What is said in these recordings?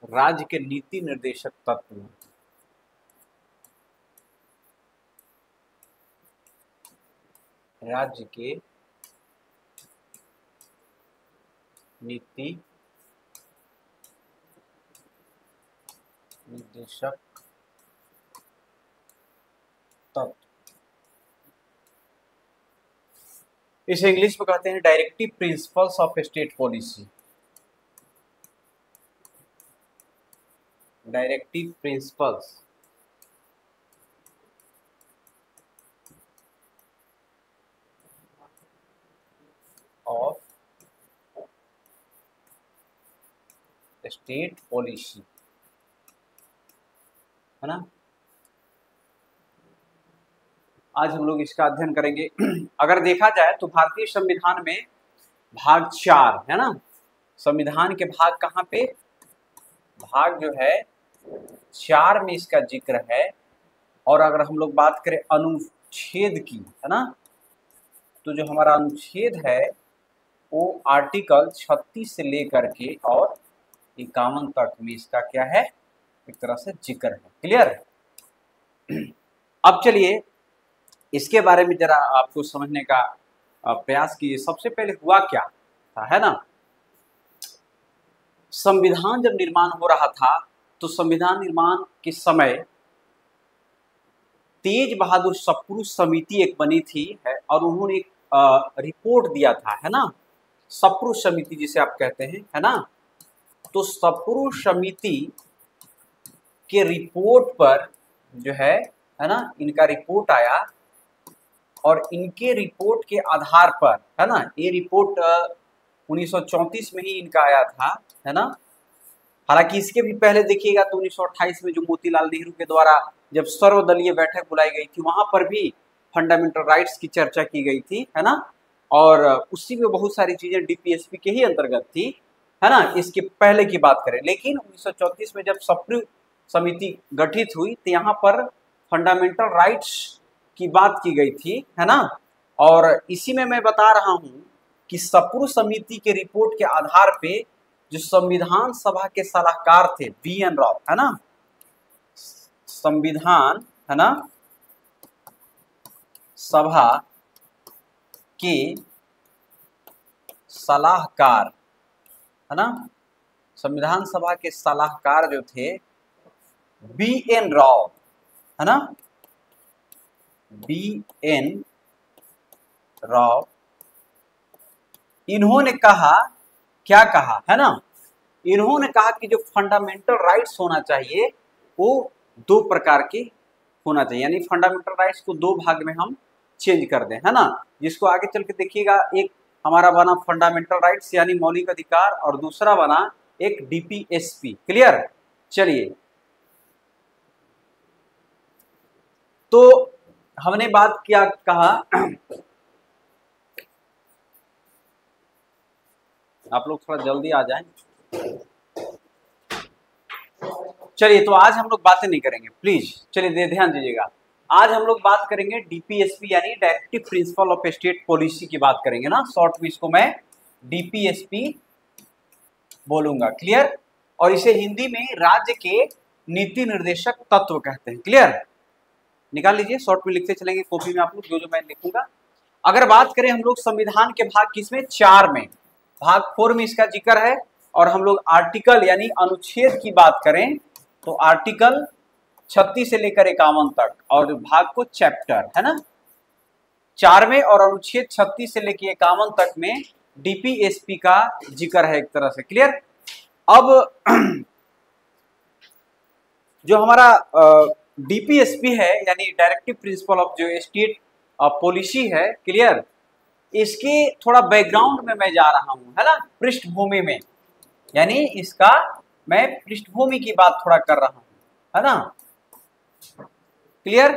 राज्य के नीति निर्देशक तत्व, राज्य के नीति निर्देशक तत्व, इसे इंग्लिश में कहते हैं directive principles of state policy. Directive principles of state policy, है ना। आज हम लोग इसका अध्ययन करेंगे। अगर देखा जाए तो भारतीय संविधान में भाग 4 है ना, संविधान के भाग कहाँ पे, भाग जो है 4 में इसका जिक्र है। और अगर हम लोग बात करें अनुच्छेद की, है ना, तो जो हमारा अनुच्छेद है वो आर्टिकल 36 से लेकर के और 51 तक में इसका क्या है, एक तरह से जिक्र है। क्लियर। अब चलिए इसके बारे में जरा आपको समझने का प्रयास कीजिए। सबसे पहले हुआ क्या था, है ना, संविधान जब निर्माण हो रहा था तो संविधान निर्माण के समय तेज बहादुर सप्रू समिति एक बनी थी है, और उन्होंने एक रिपोर्ट दिया था, है ना, सप्रू समिति जिसे आप कहते हैं, है ना। तो सप्रू समिति के रिपोर्ट पर जो है ना, इनका रिपोर्ट आया और इनके रिपोर्ट के आधार पर, है ना, ये रिपोर्ट 1934 में ही इनका आया था, है ना। हालांकि इसके भी पहले देखिएगा तो 1928 में जो मोतीलाल नेहरू के द्वारा जब सर्वदलीय बैठक बुलाई गई थी, वहां पर भी फंडामेंटल राइट्स की चर्चा की गई थी, है ना। और उसी में बहुत सारी चीजें डीपीएसपी के ही अंतर्गत थी, है ना। इसके पहले की बात करें, लेकिन 1934 में जब सप्रू समिति गठित हुई तो यहाँ पर फंडामेंटल राइट्स की बात की गई थी, है ना। और इसी में मैं बता रहा हूँ कि सप्रू समिति के रिपोर्ट के आधार पे जो संविधान सभा के सलाहकार थे VN राव, है ना, संविधान, है ना, सभा के सलाहकार, है ना, संविधान सभा के सलाहकार जो थे BN राव, है ना, BN राव, इन्होंने कहा, क्या कहा, है ना, इन्होंने कहा कि जो फंडामेंटल राइट्स होना चाहिए वो 2 प्रकार के होना चाहिए, यानी फंडामेंटल राइट्स को 2 भाग में हम चेंज कर दें, है ना। जिसको आगे चल के देखिएगा, एक हमारा बना फंडामेंटल राइट्स यानी मौलिक अधिकार, और दूसरा बना एक DPSP। क्लियर। चलिए, तो हमने बात क्या कहा, आप लोग थोड़ा जल्दी आ जाएं। चलिए, तो आज हम लोग बातें नहीं करेंगे, प्लीज चलिए ध्यान दीजिएगा। आज हम लोग बात करेंगे DPSP यानी directive principle of state policy की बात करेंगे ना, शॉर्ट में इसको मैं DPSP बोलूंगा। क्लियर। और इसे हिंदी में राज्य के नीति निर्देशक तत्व कहते हैं। क्लियर। निकाल लीजिए, शॉर्ट में लिखते चलेंगे कॉपी में आप लोग, जो मैं लिखूंगा। अगर बात करें हम लोग संविधान के भाग किसमें, 4 में, भाग 4 में इसका जिक्र है। और हम लोग आर्टिकल यानी अनुच्छेद की बात करें तो आर्टिकल 36 से लेकर 51 तक, और भाग को चैप्टर, है ना, 4 में, और अनुच्छेद 36 से लेकर 51 तक में DPSP का जिक्र है एक तरह से। क्लियर। अब जो हमारा DPSP है यानी डायरेक्टिव प्रिंसिपल ऑफ जो स्टेट पॉलिसी है, क्लियर, इसके थोड़ा बैकग्राउंड में मैं जा रहा हूं, है ना, पृष्ठभूमि में, यानी इसका मैं पृष्ठभूमि की बात थोड़ा कर रहा हूं, है ना। क्लियर।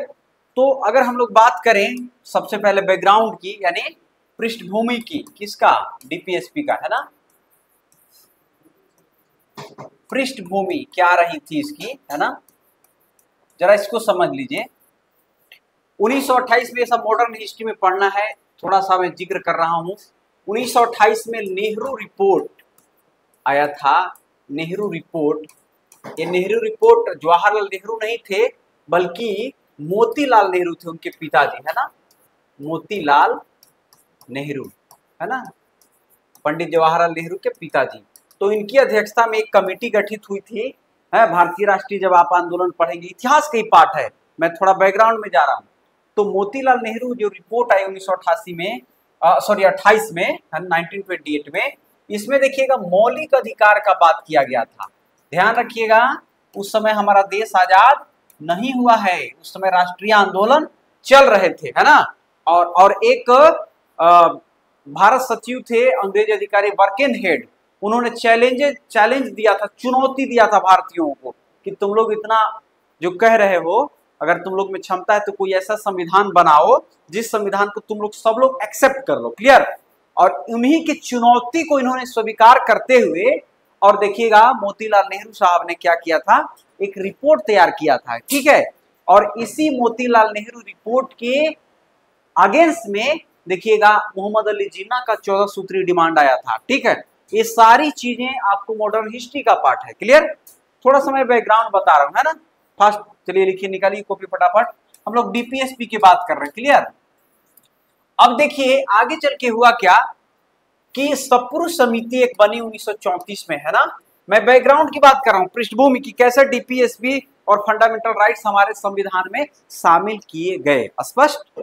तो अगर हम लोग बात करें सबसे पहले बैकग्राउंड की यानी पृष्ठभूमि की, किसका, DPSP का, है ना, पृष्ठभूमि क्या रही थी इसकी, है ना, जरा इसको समझ लीजिए। 1928 में, सब मॉडर्न हिस्ट्री में पढ़ना है, थोड़ा सा मैं जिक्र कर रहा हूं। 1928 में नेहरू रिपोर्ट आया था, नेहरू रिपोर्ट ये नेहरू रिपोर्ट जवाहरलाल नेहरू नहीं थे, बल्कि मोतीलाल नेहरू थे उनके पिताजी, है ना, मोतीलाल नेहरू, है ना, पंडित जवाहरलाल नेहरू के पिताजी। तो इनकी अध्यक्षता में एक कमेटी गठित हुई थी, है, भारतीय राष्ट्रीय जब आप आंदोलन पढ़ेंगे, इतिहास का ही पाठ है, मैं थोड़ा बैकग्राउंड में जा रहा हूँ। तो मोतीलाल नेहरू जो रिपोर्ट आई 1988 में, सॉरी 28 में, 1928 में, इसमें देखिएगा मौलिक अधिकार का बात किया गया था। ध्यान रखिएगा, उस समय हमारा देश आजाद नहीं हुआ है, उस समय राष्ट्रीय आंदोलन चल रहे थे, है ना। और एक भारत सचिव थे अंग्रेज अधिकारी वर्केन हेड, उन्होंने चैलेंज दिया था, चुनौती दिया था भारतीयों को कि तुम लोग इतना जो कह रहे हो, अगर तुम लोग में क्षमता है तो कोई ऐसा संविधान बनाओ जिस संविधान को तुम लोग सब लोग एक्सेप्ट कर लो, क्लियर। और उन्हीं की चुनौती को इन्होंने स्वीकार करते हुए, और देखिएगा मोतीलाल नेहरू साहब ने क्या किया था, एक रिपोर्ट तैयार किया था, ठीक है। और इसी मोतीलाल नेहरू रिपोर्ट के अगेंस्ट में देखिएगा मोहम्मद अली जिन्ना का 14 सूत्री डिमांड आया था, ठीक है। ये सारी चीजें आपको मॉडर्न हिस्ट्री का पार्ट है, क्लियर। थोड़ा सा मैं बैकग्राउंड बता रहा हूँ, है ना, फास्ट चलिए लिखिए, निकालिए कॉपी फटाफट। हम लोग डीपीएसपी की बात कर रहे हैं, क्लियर। अब देखिए आगे चल के हुआ क्या कि सपुरुष समिति एक बनी 1934 में, है ना। मैं बैकग्राउंड की बात कर रहा हूँ, पृष्ठभूमि की, कैसे डीपीएसपी और फंडामेंटल राइट्स हमारे संविधान में शामिल किए गए, स्पष्ट।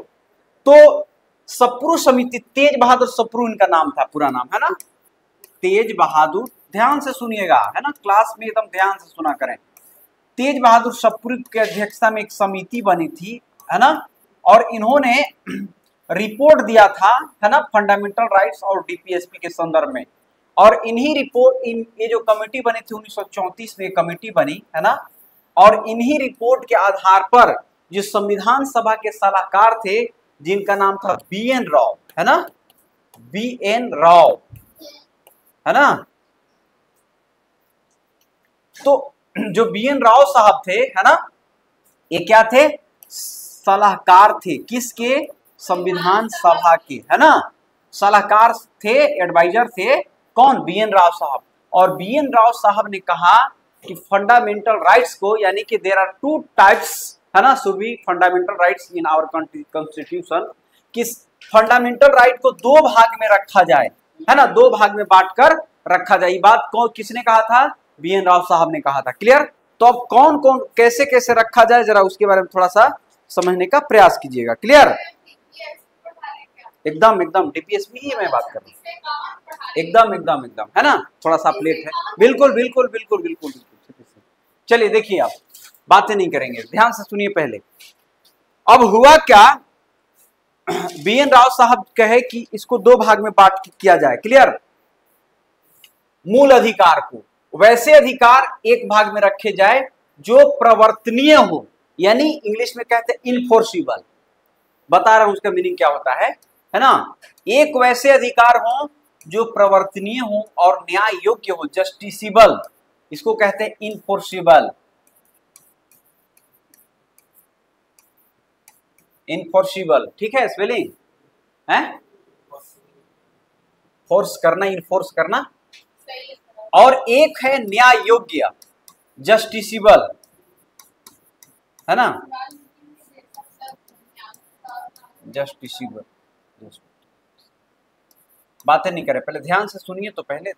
तो सपुरुष समिति, तेज बहादुर सप्रू इनका नाम था, पूरा नाम, है ना, तेज बहादुर, ध्यान से सुनिएगा, है ना, क्लास में एकदम ध्यान से सुना करें। तेज बहादुर सप्रू की अध्यक्षता में एक समिति बनी थी, है ना, और इन्होंने रिपोर्ट दिया था, है ना, फंडामेंटल राइट्स और डीपीएसपी के संदर्भ में। और इन्हीं रिपोर्ट, ये जो कमेटी बनी थी 1934 में कमेटी बनी, है ना, और इन्हीं रिपोर्ट के आधार पर जो संविधान सभा के सलाहकार थे, जिनका नाम था BN राव, है ना, BN राव, है ना। तो जो BN राव साहब थे, है ना, ये क्या थे, सलाहकार थे, किसके, संविधान सभा के, है ना, सलाहकार थे, एडवाइजर थे, कौन, BN राव साहब। और BN राव साहब ने कहा कि फंडामेंटल राइट्स को, यानी कि देयर आर 2 टाइप्स, है ना, should be fundamental rights in our constitution, कि फंडामेंटल राइट को 2 भाग में रखा जाए, है ना, 2 भाग में बांटकर रखा जाए। ये बात कौन, किसने कहा था, BN राव साहब ने कहा था, क्लियर। तो अब कौन कौन कैसे कैसे रखा जाए, जरा उसके बारे में थोड़ा सा समझने का प्रयास कीजिएगा, क्लियर। एकदम एकदम डीपीएसपी ही मैं बात कर रहा हूँ, एकदम एकदम एकदम, है ना, थोड़ा सा प्लेट है, बिल्कुल बिल्कुल बिल्कुल बिल्कुल बिल्कुल। चलिए देखिए, आप बातें नहीं करेंगे, ध्यान से सुनिए पहले। अब हुआ क्या, BN राव साहब कहे कि इसको 2 भाग में बांट किया जाए, क्लियर। मूल अधिकार को, वैसे अधिकार एक भाग में रखे जाए जो प्रवर्तनीय हो, यानी इंग्लिश में कहते हैं इनफोर्सिबल, बता रहा हूं उसका मीनिंग क्या होता है ना। एक वैसे अधिकार हो जो प्रवर्तनीय हो और न्याय योग्य हो, जस्टिसेबल, इसको कहते हैं इनफोर्सिबल, इनफोर्सिबल, ठीक है, स्पेलिंग है, फोर्स करना, इनफोर्स करना। और एक है न्याय योग्य, जस्टिसेबल, है ना, जस्टिसेबल। बातें नहीं करें, पहले ध्यान से सुनिए तो पहले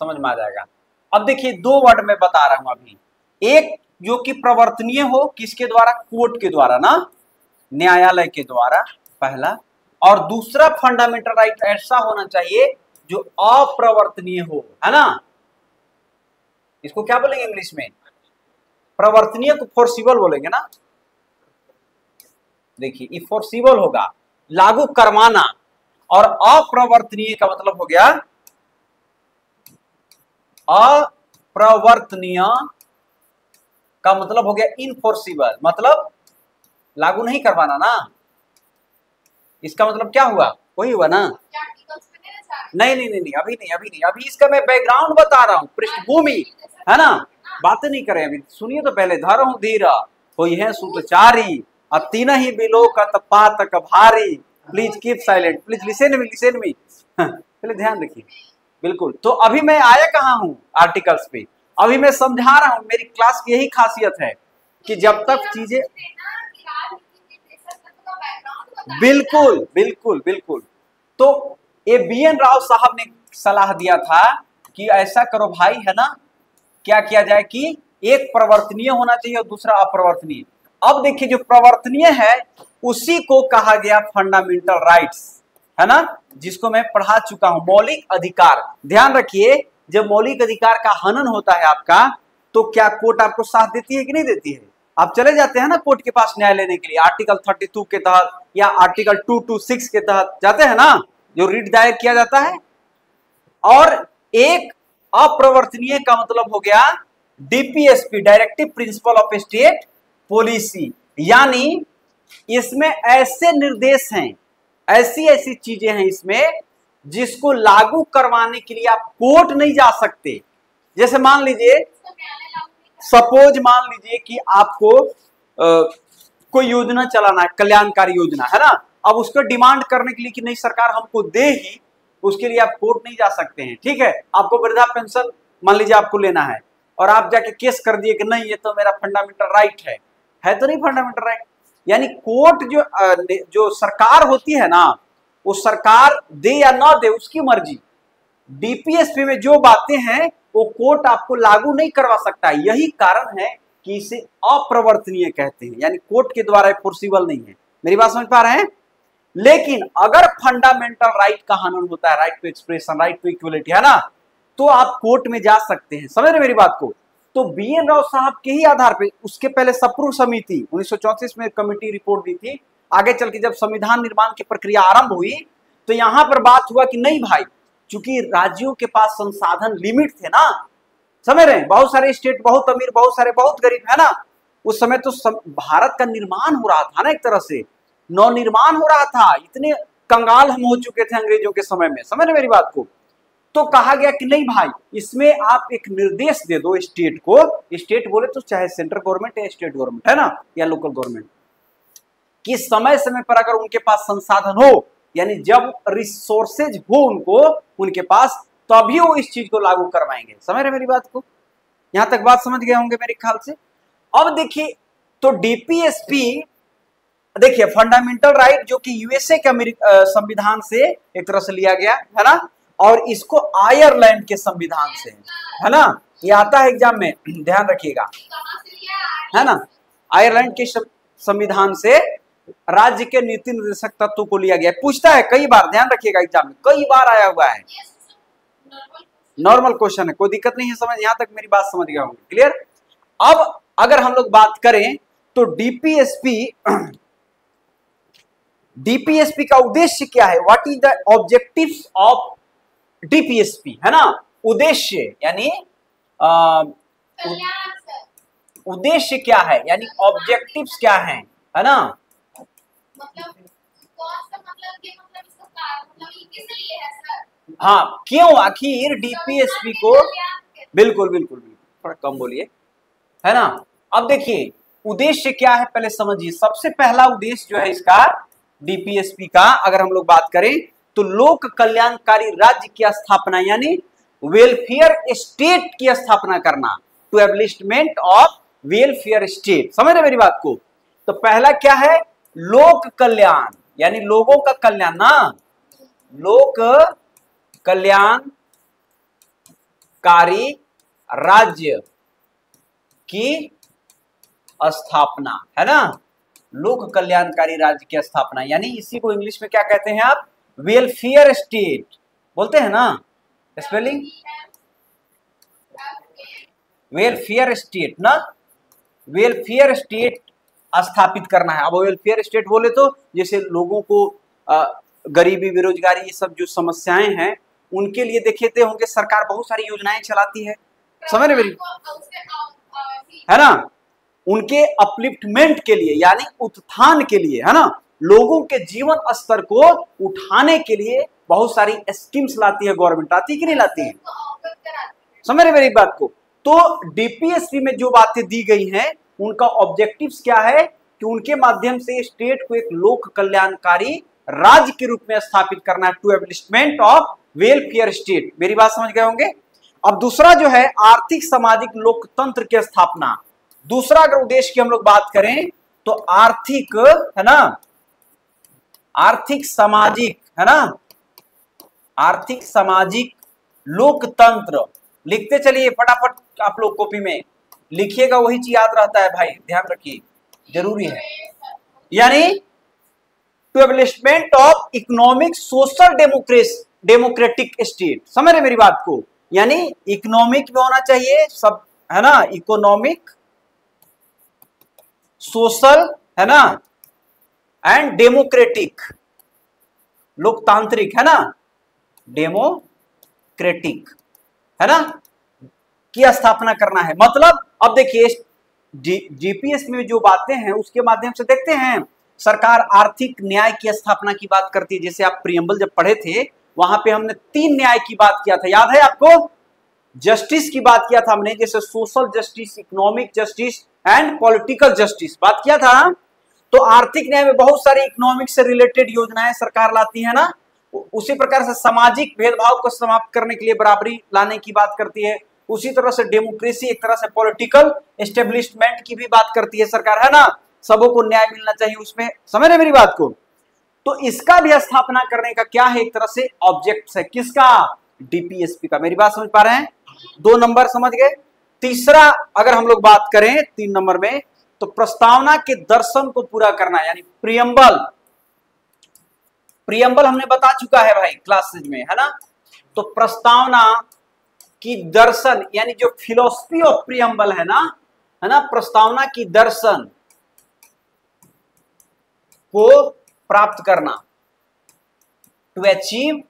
समझ में आ जाएगा। अब देखिए 2 वर्ड में बता रहा हूं अभी, एक जो कि प्रवर्तनीय हो, किसके द्वारा, कोर्ट के द्वारा ना, न्यायालय के द्वारा, पहला। और दूसरा फंडामेंटल राइट ऐसा होना चाहिए जो अप्रवर्तनीय हो, है ना, इसको क्या बोलेंगे इंग्लिश में, प्रवर्तनीय को फोर्सिबल बोलेंगे ना। देखिए ये फोर्सिबल होगा, लागू करवाना, और अप्रवर्तनीय का मतलब हो गया, अप्रवर्तनीय का मतलब हो गया इनफोर्सिबल, मतलब लागू नहीं करवाना ना, इसका मतलब क्या हुआ, वही हुआ ना। नहीं नहीं नहीं, अभी नहीं, अभी नहीं, अभी इसका मैं बैकग्राउंड बता रहा हूं, पृष्ठभूमि, है ना, बातें नहीं करें अभी, सुनिए तो पहले। धरहु धीरा कोई है सुतचारी, तीन ही बिलो पातक भारी, please keep silent, please listen me, listen me, पहले ध्यान रखिए, बिल्कुल। तो अभी मैं आया कहाँ हूं, आर्टिकल्स पे। अभी मैं समझा रहा हूं, मेरी क्लास की यही खासियत है कि जब तक चीजें बिल्कुल बिल्कुल बिल्कुल। तो ये बी.एन. राव साहब ने सलाह दिया था कि ऐसा करो भाई, है ना, क्या किया जाए कि एक प्रवर्तनीय होना चाहिए और दूसरा अप्रवर्तनीय। अब देखिए जो प्रवर्तनीय है उसी को कहा गया फंडामेंटल राइट्स, है ना, जिसको मैं पढ़ा चुका हूं, मौलिक अधिकार। ध्यान रखिए, जब मौलिक अधिकार का हनन होता है आपका, तो क्या कोर्ट आपको साथ देती है कि नहीं देती है? आप चले जाते हैं ना कोर्ट के पास न्याय लेने के लिए, आर्टिकल 32 के तहत या आर्टिकल 226 के तहत जाते हैं ना, जो रिट दायर किया जाता है। और एक अप्रवर्तनीय का मतलब हो गया DPSP, directive principle of state policy, यानी इसमें ऐसे निर्देश हैं, ऐसी ऐसी चीजें हैं इसमें जिसको लागू करवाने के लिए आप कोर्ट नहीं जा सकते। जैसे मान लीजिए, सपोज मान लीजिए कि आपको कोई योजना चलाना है, कल्याणकारी योजना, है ना, अब उसको डिमांड करने के लिए कि नहीं सरकार हमको दे ही, उसके लिए आप कोर्ट नहीं जा सकते हैं। ठीक है, आपको वृद्धा पेंशन मान लीजिए आपको लेना है और आप जाके केस कर दिए कि नहीं ये तो मेरा फंडामेंटल राइट है तो नहीं फंडामेंटल राइट। यानी कोर्ट जो सरकार होती है ना, वो सरकार दे या ना दे उसकी मर्जी। डीपीएसपी में जो बातें हैं वो कोर्ट आपको लागू नहीं करवा सकता। यही कारण है कि इसे अप्रवर्तनीय कहते हैं, यानी कोर्ट के द्वारा फोर्सिबल नहीं है। मेरी बात समझ पा रहे हैं? लेकिन अगर फंडामेंटल राइट का हनन होता है, right to expression, right to equality, है ना, तो आप कोर्ट में जा सकते हैं। समझ रहे मेरी बात को? तो बी.एन. राव साहब के ही आधार पे, उसके पहले सप्रू समिति 1934 में कमेटी रिपोर्ट दी थी। आगे चल के जब संविधान निर्माण की प्रक्रिया आरंभ हुई तो यहां पर बात हुआ कि नहीं भाई, चूंकि राज्यों के पास संसाधन लिमिट थे ना, समझ रहे हैं, बहुत सारे स्टेट बहुत अमीर, बहुत सारे बहुत गरीब, है ना। उस समय तो भारत का निर्माण हो रहा था ना, एक तरह से नवनिर्माण हो रहा था। इतने कंगाल हम हो चुके थे अंग्रेजों के समय में, समझ रहे मेरी बात को। तो कहा गया कि नहीं भाई, इसमें आप एक निर्देश दे दो स्टेट को। स्टेट बोले तो चाहे सेंट्रल गवर्नमेंट या स्टेट गवर्नमेंट, है ना, या लोकल गवर्नमेंट, कि समय समय पर अगर उनके पास संसाधन हो, यानी जब रिसोर्सेज हो उनको उनके पास, तभी वो इस चीज को लागू करवाएंगे। समझ रहे मेरी बात को? यहां तक बात समझ गए होंगे मेरे ख्याल से। अब देखिए, तो डीपीएसपी देखिए फंडामेंटल राइट जो कि यूएसए के संविधान से एक तरह से लिया गया, है ना, और इसको आयरलैंड के संविधान से, है ना, ये आता है एग्जाम में, ध्यान रखिएगा, है ना। आयरलैंड के संविधान से राज्य के नीति निर्देशक तत्व को लिया गया। पूछता है कई बार, ध्यान रखिएगा, एग्जाम में कई बार आया हुआ है, नॉर्मल क्वेश्चन है, कोई दिक्कत नहीं है। समझ, यहां तक मेरी बात समझ गए होंगे, क्लियर। अब अगर हम लोग बात करें तो डीपीएसपी का उद्देश्य क्या है, what is the objectives of DPSP, है ना। उद्देश्य यानी उद्देश्य क्या है, यानी ऑब्जेक्टिव्स क्या हैं, है ना, हाँ, क्यों आखिर डीपीएसपी को, बिल्कुल बिल्कुल बिल्कुल, थोड़ा कम बोलिए, है ना। अब देखिए उद्देश्य क्या है पहले समझिए। सबसे पहला उद्देश्य जो है इसका डीपीएसपी का, अगर हम लोग बात करें तो लोक कल्याणकारी राज्य की स्थापना, यानी वेलफेयर स्टेट की स्थापना करना, to establishment of welfare state. समझ रहे मेरी बात को? तो पहला क्या है, लोक कल्याण, यानी लोगों का कल्याण ना, लोक कल्याणकारी राज्य की स्थापना, है ना, लोक कल्याणकारी राज्य की स्थापना, यानी इसी को इंग्लिश में क्या कहते हैं आप, वेलफेयर स्टेट बोलते हैं ना, स्पेलिंग वेलफेयर स्टेट ना, वेलफेयर स्टेट स्थापित करना है। अब वेलफेयर स्टेट बोले तो जैसे लोगों को गरीबी, बेरोजगारी, ये सब जो समस्याएं हैं उनके लिए देखते होंगे सरकार बहुत सारी योजनाएं चलाती है, समझ रहे मेरी, है ना, उनके अपलिफ्टमेंट के लिए, यानी उत्थान के लिए, है ना, लोगों के जीवन स्तर को उठाने के लिए बहुत सारी स्कीम्स लाती है गवर्नमेंट, आती है कि नहीं लाती है, समझ रहे मेरी बात को। तो डीपीएसपी में जो बातें दी गई हैं उनका ऑब्जेक्टिव्स क्या है कि उनके माध्यम से स्टेट को एक लोक कल्याणकारी राज्य के रूप में स्थापित करना है, to establishment of welfare state. मेरी बात समझ गए होंगे। अब दूसरा जो है आर्थिक सामाजिक लोकतंत्र की स्थापना। दूसरा अगर उद्देश्य की हम लोग बात करें तो आर्थिक, है ना, आर्थिक सामाजिक, है ना, आर्थिक सामाजिक लोकतंत्र। लिखते चलिए फटाफट, आप लोग कॉपी में लिखिएगा, वही चीज याद रहता है भाई, ध्यान रखिए, जरूरी है। यानी to establishment of economic social democratic state. समझ रहे मेरी बात को? यानी इकोनॉमिक में होना चाहिए सब, है ना, इकोनॉमिक सोशल, है ना, एंड डेमोक्रेटिक, लोकतांत्रिक, है ना, डेमोक्रेटिक, है ना, की स्थापना करना है। मतलब अब देखिए जीपीएस में जो बातें हैं उसके माध्यम से देखते हैं सरकार आर्थिक न्याय की स्थापना की बात करती है। जैसे आप प्रियम्बल जब पढ़े थे वहां पे हमने 3 न्याय की बात किया था, याद है आपको? जस्टिस की बात किया था हमने, जैसे social justice, economic justice and political justice बात किया था। तो आर्थिक न्याय में बहुत सारी इकोनॉमिक से रिलेटेड योजनाएं सरकार लाती है ना। उसी प्रकार से सामाजिक भेदभाव को समाप्त करने के लिए बराबरी लाने की बात करती है। उसी तरह से डेमोक्रेसी, एक तरह से पॉलिटिकल एस्टेब्लिशमेंट की भी बात करती है सरकार, है ना, सबों को न्याय मिलना चाहिए उसमें। समझ रहे मेरी बात को? तो इसका भी स्थापना करने का क्या है, एक तरह से ऑब्जेक्ट है, किसका? डीपीएसपी का। मेरी बात समझ पा रहे हैं? 2 नंबर समझ गए। तीसरा अगर हम लोग बात करें 3 नंबर में, तो प्रस्तावना के दर्शन को पूरा करना, यानी प्रियम्बल। प्रियम्बल हमने बता चुका है भाई क्लासेज में, है ना। तो प्रस्तावना की दर्शन, यानी जो फिलोसफी ऑफ प्रियम्बल है ना, प्रस्तावना की दर्शन को प्राप्त करना, to achieve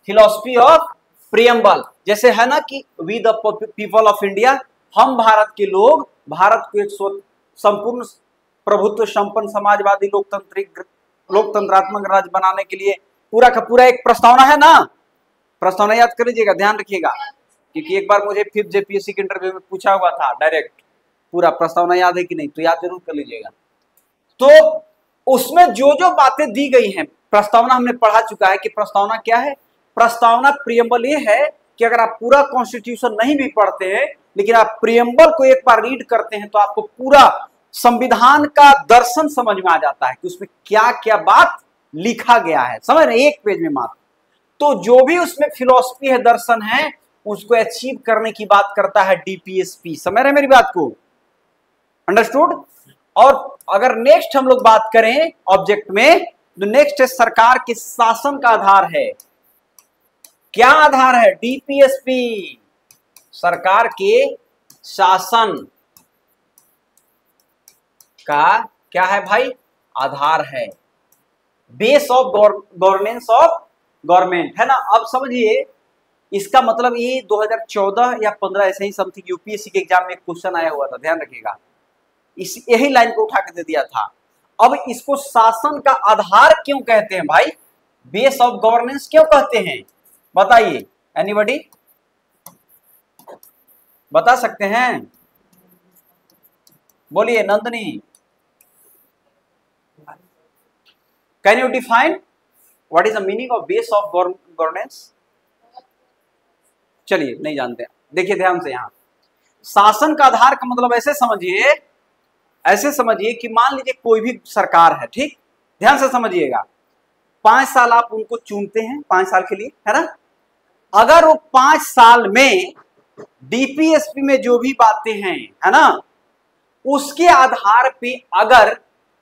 philosophy of preamble. जैसे है ना कि we the people of India, हम भारत के लोग भारत को एक संपूर्ण प्रभुत्व संपन्न समाजवादी लोकतंत्रात्मक राज्य बनाने के लिए पूरा का पूरा एक प्रस्तावना है ना। प्रस्तावना याद कर लीजिएगा, ध्यान रखिएगा, क्योंकि एक बार मुझे 5th जेपीएससी के इंटरव्यू में पूछा हुआ था डायरेक्ट, पूरा प्रस्तावना याद है कि नहीं, तो याद जरूर कर लीजिएगा। तो उसमें जो जो बातें दी गई हैं, प्रस्तावना हमने पढ़ा चुका है कि प्रस्तावना क्या है। प्रस्तावना प्रियम्बल ये है कि अगर आप पूरा कॉन्स्टिट्यूशन नहीं भी पढ़ते हैं, लेकिन आप प्रियम्बल को एक बार रीड करते हैं तो आपको पूरा संविधान का दर्शन समझ में आ जाता है कि उसमें क्या क्या बात लिखा गया है। समझ रहे? एक पेज में मात्र। तो जो भी उसमें फिलॉसफी है, दर्शन है, उसको अचीव करने की बात करता है डीपीएसपी। समझ रहे मेरी बात को? अंडरस्टूड? और अगर नेक्स्ट हम लोग बात करें ऑब्जेक्ट में, तो नेक्स्ट है सरकार के शासन का आधार है। क्या आधार है? डीपीएसपी सरकार के शासन का क्या है भाई? आधार है, base of governance of government, है ना। अब समझिए इसका मतलब ये 2014 या 15 ऐसे ही समथिंग यूपीएससी के एग्जाम में एक क्वेश्चन आया हुआ था, ध्यान रखिएगा, इस यही लाइन को उठा के दे दिया था। अब इसको शासन का आधार क्यों कहते हैं भाई? बेस ऑफ गवर्नेंस क्यों कहते हैं? बताइए, एनीबॉडी बता सकते हैं? बोलिए Nandini, can you define what is the meaning of base of governance? चलिए नहीं जानते, देखिए ध्यान से, यहां शासन का आधार का मतलब ऐसे समझिए कि मान लीजिए कोई भी सरकार है, ठीक, ध्यान से समझिएगा, 5 साल आप उनको चुनते हैं, 5 साल के लिए, है ना। अगर वो 5 साल में डीपीएसपी में जो भी बातें हैं, है ना, उसके आधार पे अगर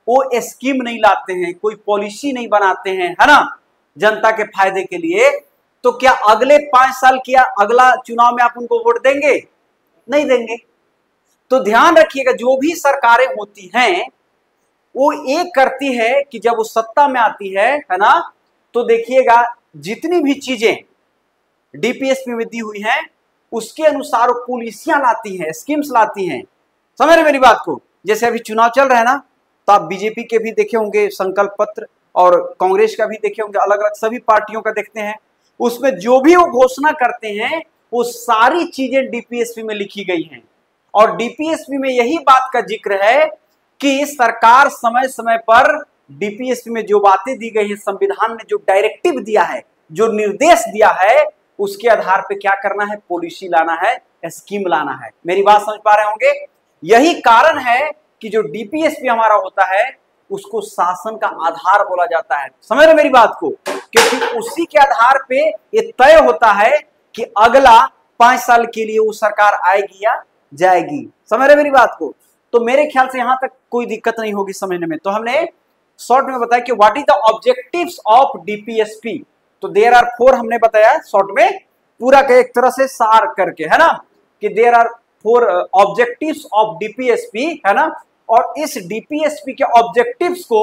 वो स्कीम नहीं लाते हैं, कोई पॉलिसी नहीं बनाते हैं, है ना, जनता के फायदे के लिए, तो क्या अगले 5 साल किया अगला चुनाव में आप उनको वोट देंगे? नहीं देंगे। तो ध्यान रखिएगा, जो भी सरकारें होती हैं वो ये करती है कि जब वो सत्ता में आती है ना, तो देखिएगा जितनी भी चीजें डीपीएसपी में दी हुई हैं उसके अनुसार वो पॉलिसियां लाती हैं, स्कीम्स लाती हैं। समझ रहे मेरी बात को? जैसे अभी चुनाव चल रहा है ना, तो आप बीजेपी के भी देखे होंगे संकल्प पत्र, और कांग्रेस का भी देखे होंगे, अलग अलग सभी पार्टियों का देखते हैं, उसमें जो भी वो घोषणा करते हैं वो सारी चीजें डीपीएसपी में लिखी गई हैं। और डीपीएसपी में यही बात का जिक्र है कि सरकार समय समय पर डीपीएसपी में जो बातें दी गई है, संविधान ने जो डायरेक्टिव दिया है, जो निर्देश दिया है, उसके आधार पे क्या करना है, पॉलिसी लाना है, स्कीम लाना है। मेरी बात समझ पा रहे होंगे? यही कारण है कि जो डीपीएसपी हमारा होता है उसको शासन का आधार बोला जाता है। समझ रहे मेरी बात को? क्योंकि उसी के आधार पे ये तय होता है कि अगला 5 साल के लिए वो सरकार आएगी या जाएगी। समझ रहे मेरी बात को? तो मेरे ख्याल से यहां तक कोई दिक्कत नहीं होगी समझने में। तो हमने शॉर्ट में बताया कि what is the objectives of DPSP. तो देयर आर 4 हमने बताया शॉर्ट में, पूरा का एक तरह से सार करके, है ना, कि there are 4 objectives of DPSP, है ना। और इस डीपीएसपी के ऑब्जेक्टिव्स को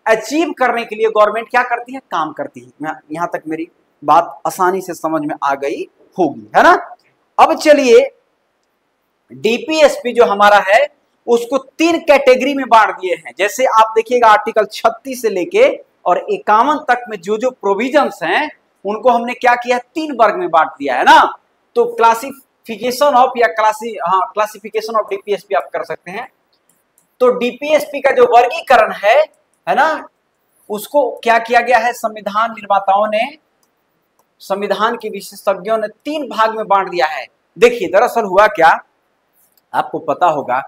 अचीव करने के लिए गवर्नमेंट क्या करती है, काम करती है। यहां तक मेरी बात आसानी से समझ में आ गई होगी, है ना। अब चलिए डीपीएसपी जो हमारा है उसको 3 कैटेगरी में बांट दिए हैं। जैसे आप देखिएगा आर्टिकल 36 से लेके और 51 तक में जो जो प्रोविजंस हैं उनको हमने क्या किया, 3 वर्ग में बांट दिया है ना। तो क्लासिफिकेशन ऑफ या क्लासिफिकेशन ऑफ डीपीएसपी आप कर सकते हैं। तो डीपीएसपी का जो वर्गीकरण है ना, उसको क्या किया गया है, संविधान निर्माताओं ने, संविधान के विशेषज्ञों ने 3 भाग में बांट दिया है। देखिए दरअसल हुआ क्या, आपको पता होगा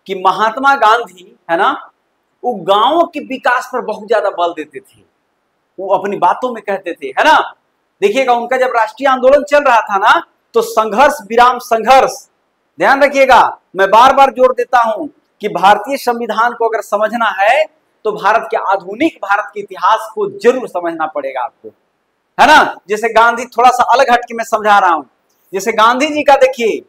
कि महात्मा गांधी, है ना, वो गांवों के विकास पर बहुत ज्यादा बल देते थे। वो अपनी बातों में कहते थे, है ना। देखिएगा उनका जब राष्ट्रीय आंदोलन चल रहा था ना, तो संघर्ष विराम संघर्ष, ध्यान रखिएगा, मैं बार बार जोर देता हूं कि भारतीय संविधान को अगर समझना है तो भारत के आधुनिक भारत के इतिहास को जरूर समझना पड़ेगा आपको, है ना। जैसे गांधी, थोड़ा सा अलग हटके मैं समझा रहा हूं, जैसे गांधी जी का देखिए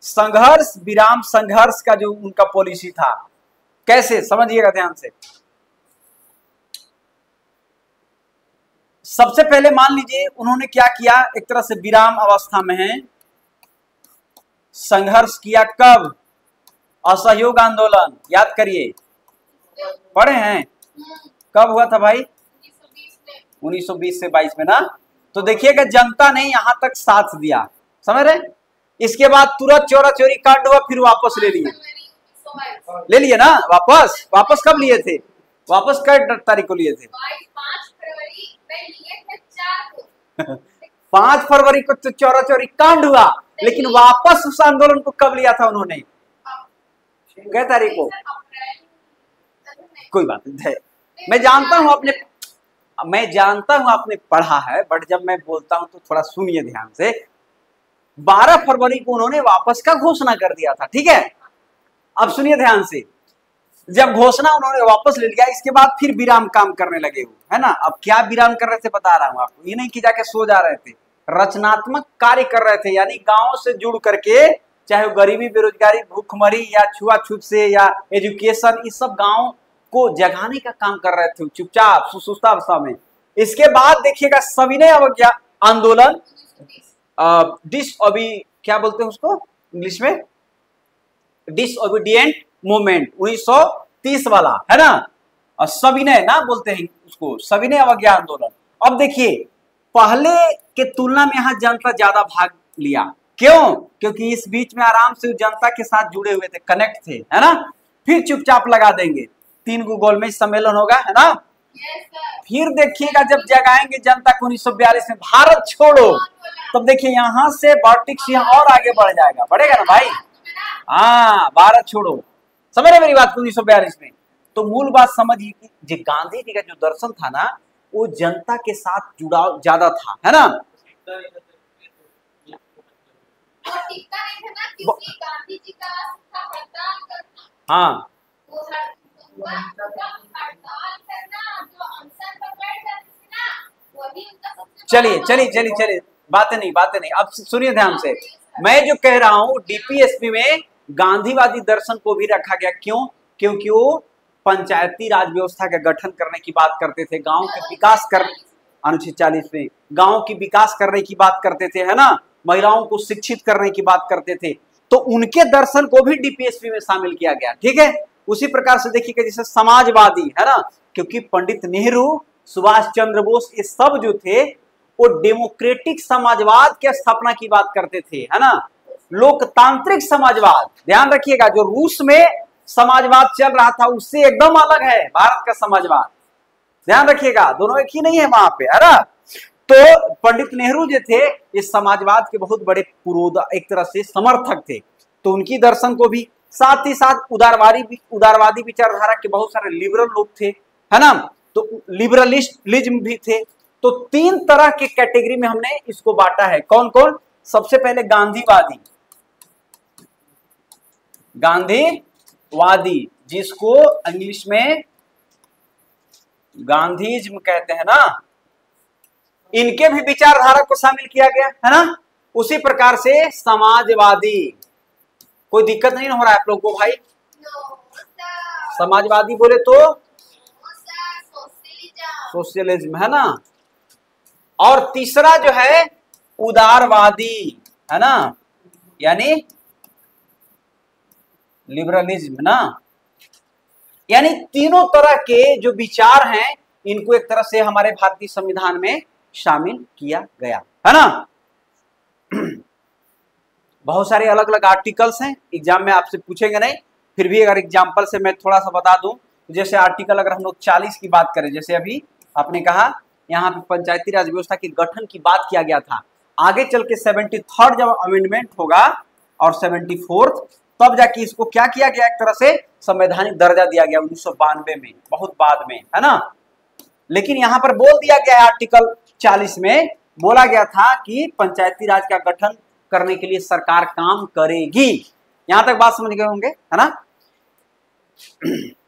संघर्ष विराम संघर्ष का जो उनका पॉलिसी था, कैसे समझिएगा ध्यान से। सबसे पहले मान लीजिए उन्होंने क्या किया, एक तरह से विराम अवस्था में है, संघर्ष किया कब, असहयोग आंदोलन, याद करिए, पढ़े हैं, कब हुआ था भाई, 1920 से 22 में ना। तो देखिएगा जनता ने यहां तक साथ दिया, समझ रहे। इसके बाद तुरंत चोरा चोरी कांड हुआ, फिर वापस ले लिए ना, वापस कब लिए थे, वापस कई तारीख को लिए थे, 5 फरवरी को तो चोरा चोरी कांड हुआ, लेकिन वापस उस आंदोलन को कब लिया था उन्होंने, कई तारीख को, कोई बात नहीं है, मैं जानता हूं आपने पढ़ा है, बट जब मैं बोलता हूं तो थोड़ा सुनिए ध्यान से। 12 फरवरी को उन्होंने वापस का घोषणा कर दिया था, ठीक है। अब सुनिए ध्यान से, जब घोषणा उन्होंने वापस ले लिया, इसके बाद फिर विराम काम करने लगे हो, है ना। अब क्या विराम कर रहे थे बता रहा हूं आपको, ये नहीं कि जाके सो जा रहे थे, रचनात्मक कार्य कर रहे थे, यानी गांव से जुड़ करके, चाहे वो गरीबी, बेरोजगारी, भूखमरी या छुआछूत से या एजुकेशन, इस सब गांव को जगाने का काम कर रहे थे चुपचाप सुस्तावस्था में। इसके बाद देखिएगा सविनय अवज्ञा आंदोलन, क्या बोलते हैं उसको इंग्लिश में, डिसओबीडिएंट मूवमेंट, 1930 वाला, है ना, और सविनय ना बोलते हैं उसको, सविनय अवज्ञा आंदोलन। अब देखिए पहले के तुलना में यहाँ जनता ज्यादा भाग लिया, क्यों, क्योंकि इस बीच में आराम से जनता के साथ जुड़े हुए थे, कनेक्ट थे, है ना। फिर चुपचाप लगा देंगे, 3 को गोलमेज सम्मेलन होगा, है ना। फिर देखिएगा जब जगाएंगे जनता को 1942 में भारत छोड़ो, तब देखिए यहां से वर्टिक्स यहाँ और आगे बढ़ जाएगा, बढ़ेगा ना भाई, हाँ, भारत छोड़ो, समझ रहे मेरी बात को, 1942 में। तो मूल बात समझिए कि जो गांधी जी का जो दर्शन था ना, वो जनता के साथ जुड़ाव ज्यादा था, है ना। हाँ चलिए बातें नहीं, अब सुनिए ध्यान से। मैं जो कह रहा हूं डीपीएसपी में गांधीवादी दर्शन को भी रखा गया, क्यों, क्योंकि वो पंचायती राज व्यवस्था का गठन करने की बात करते थे, गांव के विकास कर, अनुच्छेद 40 में गांव की विकास करने की बात करते थे, है ना, महिलाओं को शिक्षित करने की बात करते थे। तो उनके दर्शन को भी डीपीएसपी में शामिल किया गया, ठीक है। उसी प्रकार से देखिए जैसे समाजवादी, है ना, क्योंकि पंडित नेहरू, सुभाष चंद्र बोस, ये सब जो थे वो डेमोक्रेटिक समाजवाद की स्थापना की बात करते थे, है ना, लोकतांत्रिक समाजवाद। ध्यान रखिएगा जो रूस में समाजवाद चल रहा था उससे एकदम अलग है भारत का समाजवाद, ध्यान रखिएगा, दोनों एक ही नहीं है वहां पे, है ना। तो पंडित नेहरू जो थे इस समाजवाद के बहुत बड़े पुरोधा, एक तरह से समर्थक थे। तो उनकी दर्शन को भी, साथ ही साथ उदारवादी विचारधारा के बहुत सारे लिबरल लोग थे, है ना, तो लिबरलिज्म भी थे। तो तीन तरह के कैटेगरी में हमने इसको बांटा है। कौन कौन? सबसे पहले गांधीवादी, जिसको इंग्लिश में गांधीज्म कहते हैं ना, इनके भी विचारधारा को शामिल किया गया है ना। उसी प्रकार से समाजवादी, कोई दिक्कत नहीं हो रहा है आप लोगों को भाई? समाजवादी बोले तो सोशलिज्म, है ना। और तीसरा जो है उदारवादी, है ना, यानी लिबरलिज्म ना। यानी तीनों तरह के जो विचार हैं इनको एक तरह से हमारे भारतीय संविधान में शामिल किया गया, है ना। बहुत सारे अलग अलग आर्टिकल्स हैं, एग्जाम में आपसे पूछेंगे नहीं, फिर भी अगर एग्जाम्पल से मैं थोड़ा सा बता दूं, जैसे आर्टिकल अगर हम लोग 40 की बात करें, जैसे अभी आपने कहा यहाँ पे पंचायती राज व्यवस्था के गठन की बात किया गया था। आगे चल के 73rd जब अमेंडमेंट होगा और 74th, तब जाके इसको क्या किया गया, एक तरह से संवैधानिक दर्जा दिया गया 1992 में, बहुत बाद में, है ना। लेकिन यहाँ पर बोल दिया गया है आर्टिकल 40 में बोला गया था कि पंचायती राज का गठन करने के लिए सरकार काम करेगी। यहां तक बात समझ गए होंगे, है ना।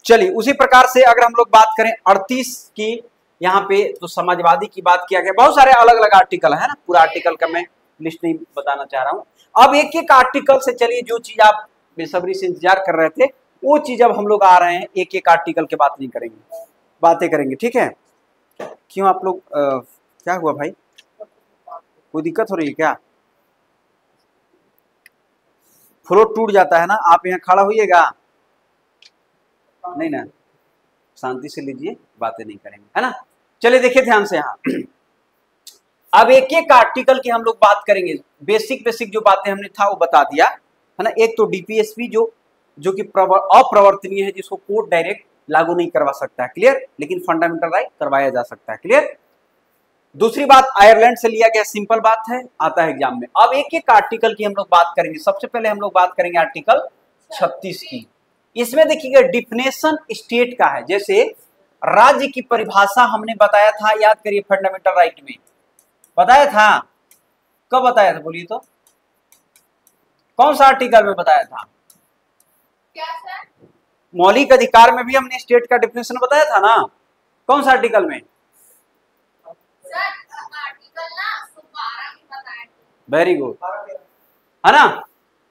चलिए, उसी प्रकार से अगर हम लोग बात करें 38 की, यहाँ पे तो समाजवादी की बात किया गया। बहुत सारे अलग अलग आर्टिकल है ना, पूरा आर्टिकल का मैं लिस्ट नहीं बताना चाह रहा हूँ। अब एक एक आर्टिकल से चलिए, जो चीज आप बेसब्री से इंतजार कर रहे थे वो चीज अब हम लोग आ रहे हैं, एक एक आर्टिकल के बात नहीं करेंगे, बातें करेंगे, ठीक है। क्यों आप लोग क्या हुआ भाई, कोई दिक्कत हो रही है क्या? फ्लो टूट जाता है ना, आप यहाँ खड़ा होइएगा नहीं ना, शांति से लीजिए, बातें नहीं करेंगे, है ना। चलिए देखिए ध्यान से, यहाँ अब एक एक आर्टिकल की हम लोग बात करेंगे। बेसिक जो बातें हमने था वो बता दिया, है ना। एक तो डीपीएसपी जो कि अप्रवर्तनीय है, जिसको कोर्ट डायरेक्ट लागू नहीं करवा सकता है, क्लियर, लेकिन फंडामेंटल राइट करवाया जा सकता है, क्लियर। दूसरी बात, आयरलैंड से लिया गया, सिंपल बात है, आता है एग्जाम में। अब एक एक आर्टिकल की हम लोग बात करेंगे। सबसे पहले हम लोग बात करेंगे आर्टिकल 36 की। इसमें देखिएगा डिफिनेशन स्टेट का है। जैसे राज्य की परिभाषा हमने बताया था, याद करिए, फंडामेंटल राइट में बताया था। कब बताया था बोलिए तो, कौन सा आर्टिकल में बताया था? क्या सर? मौलिक अधिकार में भी हमने स्टेट का डिफिनेशन बताया था ना, कौन सा आर्टिकल में? सर आर्टिकल ना 12 में बताया। वेरी गुड, है ना।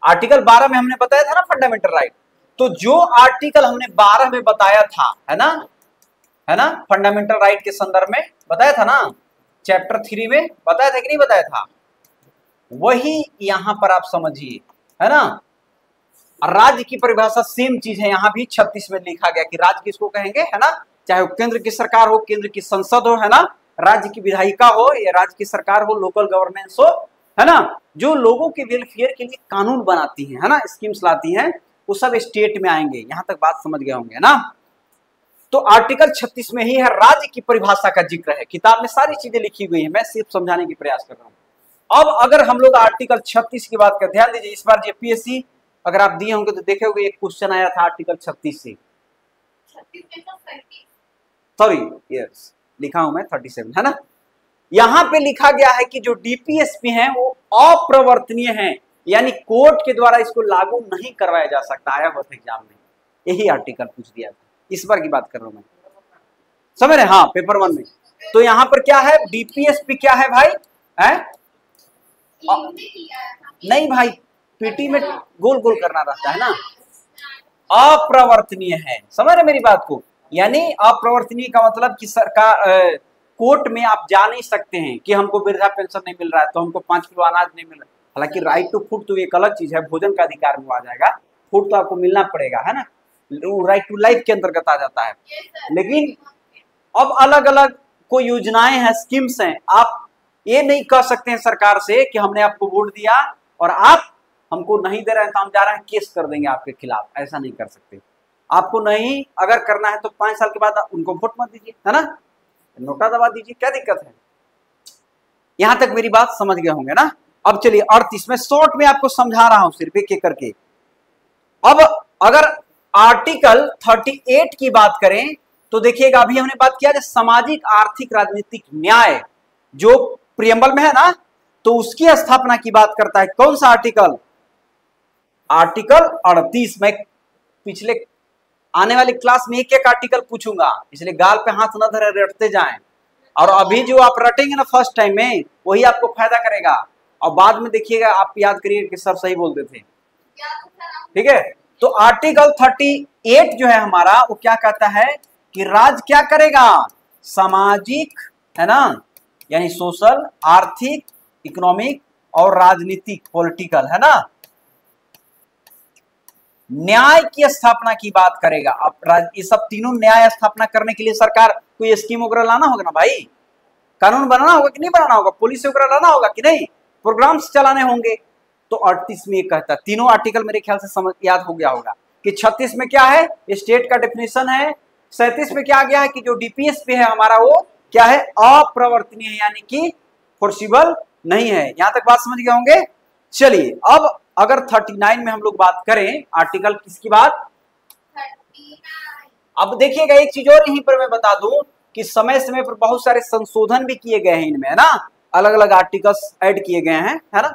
आर्टिकल 12 में हमने बताया था ना फंडामेंटल राइट। तो जो आर्टिकल हमने 12 में बताया था, है ना, फंडामेंटल राइट के संदर्भ में बताया था ना, चैप्टर 3 में बताया था कि नहीं बताया था, वही यहां पर आप समझिए, है ना। राज्य की परिभाषा सेम चीज है, यहां भी 36 में लिखा गया कि राज्य किसको कहेंगे, है ना, चाहे वो केंद्र की सरकार हो, केंद्र की संसद हो, है ना, राज्य की विधायिका हो या राज्य की सरकार हो, लोकल गवर्नेंस हो, है ना, जो लोगों के वेलफेयर के लिए कानून बनाती है ना, स्कीम्स लाती हैं, वो सब स्टेट में आएंगे। यहां तक बात समझ गए होंगे ना। तो आर्टिकल 36 में ही है राज्य की परिभाषा का जिक्र है। किताब में सारी चीजें लिखी हुई है, मैं सिर्फ समझाने की प्रयास कर रहा हूं। अब अगर हम लोग आर्टिकल 36 की बात कर, ध्यान दीजिए, इस बार जेपीएससी अगर आप दिए होंगे तो देखे होंगे एक क्वेश्चन आया था आर्टिकल 36 से, सॉरी यस लिखा हूं मैं 37, है ना। यहां पे लिखा गया है कि जो डीपीएसपी हैं वो अप्रवर्तनीय हैं, यानी कोर्ट के द्वारा इसको लागू नहीं करवाया जा सकता। आया हुआ था एग्जाम में, यही आर्टिकल पूछ दिया था, इस बार की बात कर रहा हूं मैं, समझ रहे? हाँ, पेपर 1 में। तो यहां पर क्या है, डीपीएसपी क्या है भाई, है? नहीं भाई, पीटी में गोल गोल करना रहता है ना, अप्रवर्तनीय है, समझ रहे मेरी बात को। यानी अप्रवर्तनीय का मतलब कि सरकार कोर्ट में आप जा नहीं सकते हैं कि हमको वृद्धा पेंशन नहीं मिल रहा है तो हमको 5 किलो अनाज नहीं मिल रहा है। हालांकि राइट टू फूड तो एक अलग चीज है, भोजन का अधिकार में आ जाएगा, फूड तो आपको मिलना पड़ेगा, है ना, राइट टू लाइफ के अंतर्गत आ जाता है। लेकिन अब अलग अलग कोई योजनाएं हैं, स्कीम्स हैं, आप ये नहीं कह सकते हैं सरकार से कि हमने आपको वोट दिया और आप हमको नहीं दे रहे हैं तो हम जा रहे हैं केस कर देंगे आपके खिलाफ, ऐसा नहीं कर सकते। आपको नहीं अगर करना है तो 5 साल के बाद उनको वोट मत दीजिए, है ना, नोटा दबा दीजिए, क्या दिक्कत है? यहां तक मेरी बात समझ गए होंगे ना। अब चलिए 38 में शॉर्ट में आपको समझा रहा हूं सिर्फ एक एक करके। अब अगर आर्टिकल 38 की बात करें तो देखिएगा, अभी हमने बात किया सामाजिक आर्थिक राजनीतिक न्याय जो प्रियम्बल में है ना, तो उसकी स्थापना की बात करता है। कौन सा आर्टिकल? आर्टिकल 38 में। पिछले आने वाली क्लास में एक एक आर्टिकल पूछूंगा, इसलिए गाल पे हाथ न धरे रटते जाएं। और अभी जो आप रटेंगे ना फर्स्ट टाइम में, वही आपको फायदा करेगा, और बाद में देखिएगा आप याद करिए कि सर सही बोलते थे। ठीक है, तो आर्टिकल 38 जो है हमारा, वो क्या कहता है कि राज्य क्या करेगा? सामाजिक, है ना, यानी सोशल, आर्थिक, इकोनॉमिक और राजनीतिक, पॉलिटिकल, है ना, न्याय की स्थापना की बात करेगा। अब ये सब तीनों न्याय स्थापना करने के लिए सरकार कोई स्कीम वगैरह लाना होगा ना भाई, कानून बनाना होगा कि नहीं बनाना होगा, पुलिस वगैरह लाना होगा कि नहीं, प्रोग्राम्स चलाने होंगे। तो 38 में ये कहता है, तीनों आर्टिकल मेरे ख्याल से समझ याद हो गया होगा कि 36 में क्या है, स्टेट का डेफिनेशन है। 37 में क्या आ गया है कि जो डीपीएस पे है हमारा, वो क्या है? अप्रवर्तनीय, यानी कि फोर्सिबल नहीं है। यहां तक बात समझ गए होंगे। चलिए अब अगर 39 में हम लोग बात करें, आर्टिकल किसकी बात? 39। अब देखिएगा एक चीज और यहीं पर मैं बता दूं कि समय समय पर बहुत सारे संशोधन भी किए गए हैं इनमें, है ना, अलग अलग आर्टिकल्स ऐड किए गए हैं, है ना।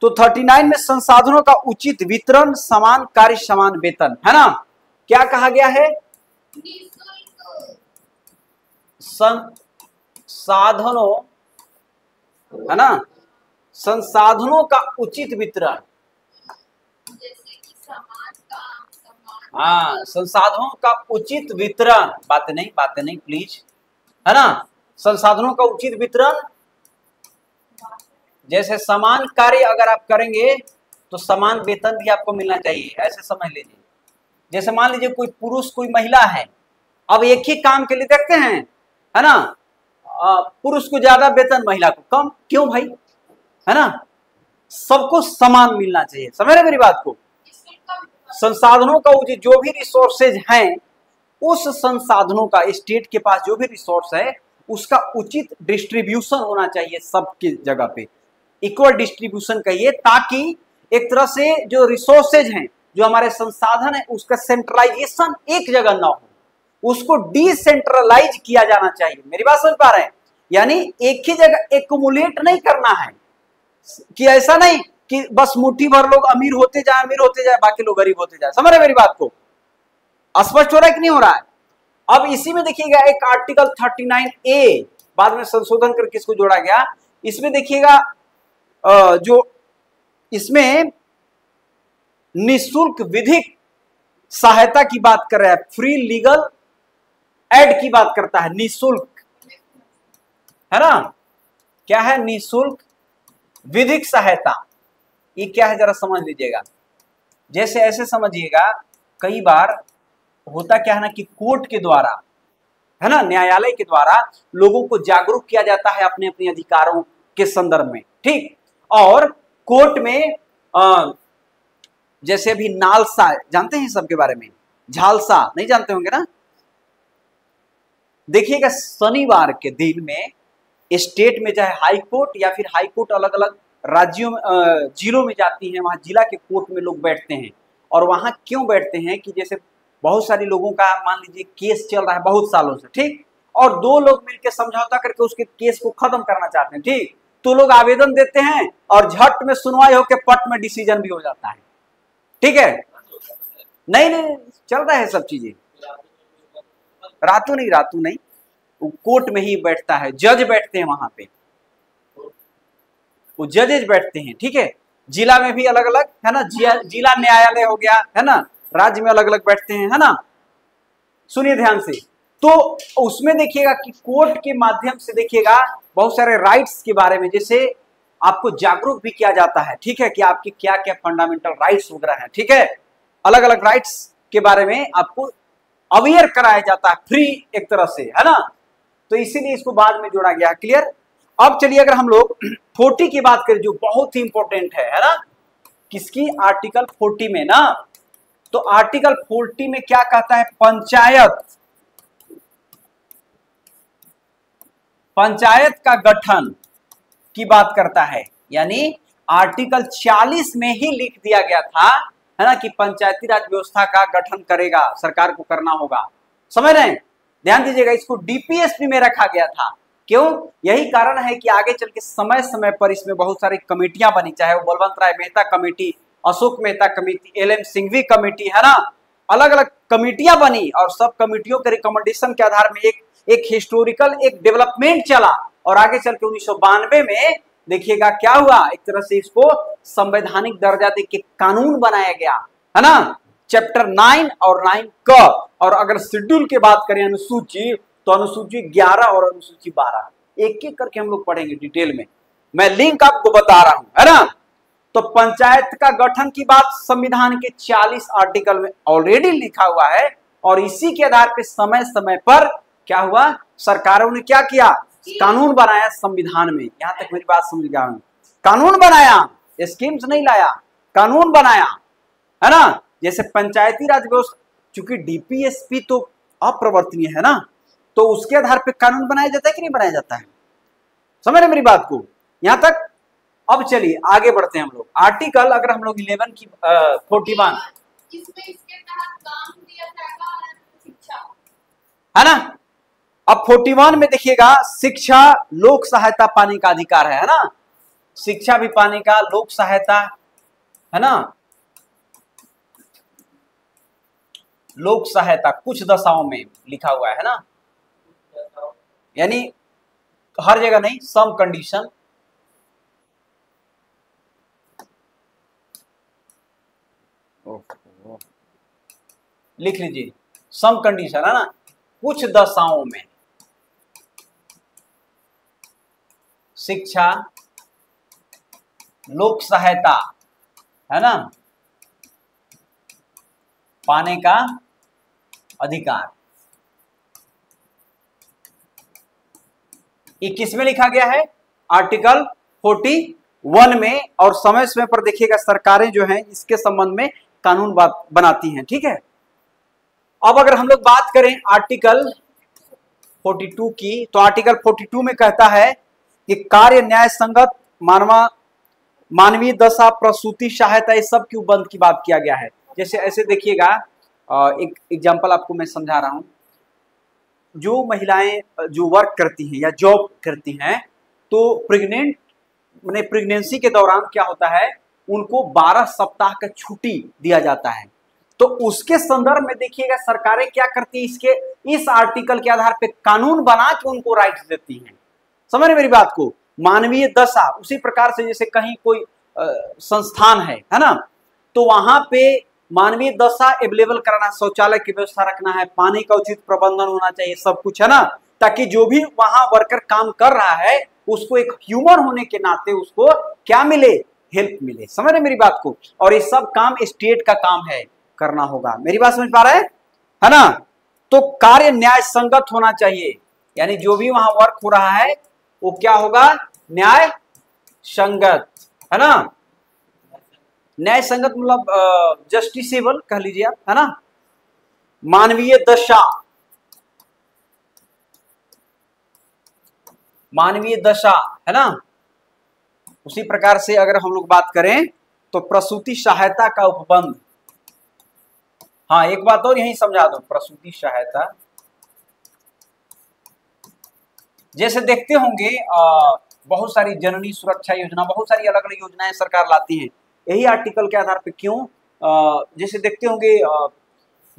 तो 39 में संसाधनों का उचित वितरण, समान कार्य समान वेतन, है ना। क्या कहा गया है? संसाधनों, है ना, संसाधनों का उचित वितरण। जैसे कि समाज का समान, हाँ, संसाधनों का उचित वितरण, बातें नहीं प्लीज, है ना, संसाधनों का उचित वितरण। जैसे समान कार्य अगर आप करेंगे तो समान वेतन भी आपको मिलना चाहिए, ऐसे समझ लीजिए। जैसे मान लीजिए कोई पुरुष कोई महिला है, अब एक ही काम के लिए देखते हैं, है ना, पुरुष को ज्यादा वेतन, महिला को कम, क्यों भाई, है ना, सबको समान मिलना चाहिए। समझ रहे मेरी बात को? इसमें कम संसाधनों का उचित, जो भी रिसोर्सेज हैं, उस संसाधनों का, स्टेट के पास जो भी रिसोर्स है उसका उचित डिस्ट्रीब्यूशन होना चाहिए सबकी जगह पे, इक्वल डिस्ट्रीब्यूशन कहिए, ताकि एक तरह से जो रिसोर्सेज हैं, जो हमारे संसाधन है, उसका सेंट्रलाइजेशन एक जगह ना हो, उसको डिसेंट्रलाइज किया जाना चाहिए। मेरी बात समझ पा रहे हैं? यानी एक ही जगह एक्युमुलेट नहीं करना है, कि ऐसा नहीं कि बस मुट्ठी भर लोग अमीर होते जाए बाकी लोग गरीब होते जाए। समझ रहे मेरी बात को? स्पष्ट हो रहा है कि नहीं हो रहा है? अब इसी में देखिएगा एक आर्टिकल 39A बाद में संशोधन करके इसको जोड़ा गया। इसमें देखिएगा जो इसमें निःशुल्क विधिक सहायता की बात कर रहा है, फ्री लीगल एड की बात करता है, निःशुल्क, है ना। क्या है? निःशुल्क विधिक सहायता। ये क्या है जरा समझ लीजिएगा। जैसे ऐसे समझिएगा, कई बार होता क्या है ना कि कोर्ट के द्वारा, है ना, न्यायालय के द्वारा लोगों को जागरूक किया जाता है अपने अपने अधिकारों के संदर्भ में, ठीक। और कोर्ट में जैसे अभी नालसा, जानते हैं सबके बारे में? झालसा नहीं जानते होंगे ना। देखिएगा शनिवार के दिन में स्टेट में चाहे हाई कोर्ट या फिर हाई कोर्ट अलग अलग राज्यों में, जिलों में जाती हैं, वहां जिला के कोर्ट में लोग बैठते हैं। और वहां क्यों बैठते हैं कि जैसे बहुत सारे लोगों का मान लीजिए केस चल रहा है बहुत सालों से, ठीक, और दो लोग मिलकर समझौता करके उसके केस को खत्म करना चाहते हैं, ठीक, तो लोग आवेदन देते हैं और झट में सुनवाई होकर पट में डिसीजन भी हो जाता है, ठीक है। नहीं चल रहा है सब चीजें, रातों नहीं, वो कोर्ट में ही बैठता है, जज बैठते हैं वहां पे, वो जजेज बैठते हैं, ठीक है। जिला में भी अलग अलग, है ना, जिला न्यायालय हो गया, है ना, राज्य में अलग अलग बैठते हैं, है ना। सुनिए ध्यान से, तो उसमें देखिएगा कि कोर्ट के माध्यम से देखिएगा बहुत सारे राइट्स के बारे में, जैसे आपको जागरूक भी किया जाता है, ठीक है, कि आपके क्या क्या फंडामेंटल राइट्स वगैरह हैं, ठीक है। अलग अलग राइट्स के बारे में आपको अवेयर कराया जाता है, फ्री एक तरह से, है ना। तो इसीलिए इसको बाद में जोड़ा गया, क्लियर। अब चलिए अगर हम लोग 40 की बात करें, जो बहुत ही इंपॉर्टेंट है ना, किसकी? आर्टिकल 40 में ना। तो आर्टिकल 40 में क्या कहता है? पंचायत का गठन, की बात करता है, यानी आर्टिकल 40 में ही लिख दिया गया था, है ना, कि पंचायती राज व्यवस्था का गठन करेगा, सरकार को करना होगा। समझ रहे हैं? ध्यान दीजिएगा, इसको डीपीएसपी में रखा गया था। क्यों? यही कारण है कि आगे चल के समय समय पर इसमें बहुत सारी कमेटियां बनी, चाहे वो Balwant Rai Mehta committee, Ashok Mehta committee, L M. Singhvi committee, है ना, अलग अलग कमेटियां बनी और सब कमेटियों के रिकमेंडेशन के आधार में एक हिस्टोरिकल एक डेवलपमेंट चला और आगे चल के 1992 में देखिएगा क्या हुआ, एक तरह से इसको संवैधानिक दर्जा दे के कानून बनाया गया, है ना, चैप्टर 9 और 9 क। और अगर शेड्यूल की बात करें अनुसूची, तो अनुसूची 11 और अनुसूची 12 एक एक करके हम लोग पढ़ेंगे डिटेल में, मैं लिंक आपको बता रहा हूं, है ना। तो पंचायत का गठन की बात संविधान के 40 आर्टिकल में ऑलरेडी लिखा हुआ है और इसी के आधार पर समय समय पर क्या हुआ, सरकारों ने क्या किया, कानून बनाया संविधान में। यहां तक मेरी बात समझ गया, कानून बनाया, स्कीम्स नहीं लाया, कानून बनाया, है ना। जैसे पंचायती राज व्यवस्था, चूंकि डीपीएसपी तो अप्रवर्तनीय है ना, तो उसके आधार पर कानून बनाया जाता है कि नहीं बनाया जाता है? समझ रहे मेरी बात को यहां तक? अब चलिए आगे बढ़ते हैं हम लोग। आर्टिकल अगर हम लोग 11 की 41 इसमें इसके तहत काम दिया जाएगा शिक्षा, है ना। अब 41 में देखिएगा, शिक्षा लोक सहायता पाने का अधिकार है ना, शिक्षा भी पाने का, लोक सहायता, है ना, लोक सहायता कुछ दशाओं में लिखा हुआ है ना, यानी हर जगह नहीं, सम कंडीशन। लिख लीजिए, सम कंडीशन, है ना, कुछ दशाओं में शिक्षा, लोक सहायता, है ना, पाने का अधिकार। ये किस में लिखा गया है? आर्टिकल 41 में। और समय समय पर देखिएगा सरकारें जो हैं इसके संबंध में कानून बनाती हैं, ठीक है। अब अगर हम लोग बात करें आर्टिकल 42 की, तो आर्टिकल 42 में कहता है कि कार्य न्याय संगत मानवीय दशा, प्रसूति सहायता, इस सब की बंद की बात किया गया है। जैसे ऐसे देखिएगा, एक एग्जांपल आपको मैं समझा रहा हूं, जो महिलाएं जो वर्क करती हैं या जॉब करती हैं, तो प्रेगनेंसी के दौरान क्या होता है, उनको 12 सप्ताह का छुट्टी दिया जाता है। तो उसके संदर्भ में देखिएगा सरकारें क्या करती है, इस आर्टिकल के आधार पे कानून बना के उनको राइट्स देती हैं। समझ रहे मेरी बात को? मानवीय दशा, उसी प्रकार से जैसे कहीं कोई संस्थान है ना, तो वहां पे मानवीय दशा अवेलेबल कराना, शौचालय की व्यवस्था रखना है, पानी का उचित प्रबंधन होना चाहिए, सब कुछ, है ना, ताकि जो भी वहां वर्कर काम कर रहा है उसको एक ह्यूमन होने के नाते उसको क्या मिले, हेल्प मिले। समझ रहे मेरी बात को? और ये सब काम स्टेट का काम है, करना होगा। मेरी बात समझ पा रहे हैं, है ना। तो कार्य न्याय संगत होना चाहिए, यानी जो भी वहां वर्क हो रहा है वो क्या होगा, न्याय संगत, है ना। न्याय संगत मतलब जस्टिसेबल कह लीजिए आप, है ना। मानवीय दशा, मानवीय दशा, है ना। उसी प्रकार से अगर हम लोग बात करें तो प्रसूति सहायता का उपबंध। हाँ, एक बात और यही समझा दो, प्रसूति सहायता जैसे देखते होंगे बहुत सारी जननी सुरक्षा योजना, बहुत सारी अलग अलग योजनाएं सरकार लाती हैं यही आर्टिकल के आधार पे। क्यों? जैसे देखते होंगे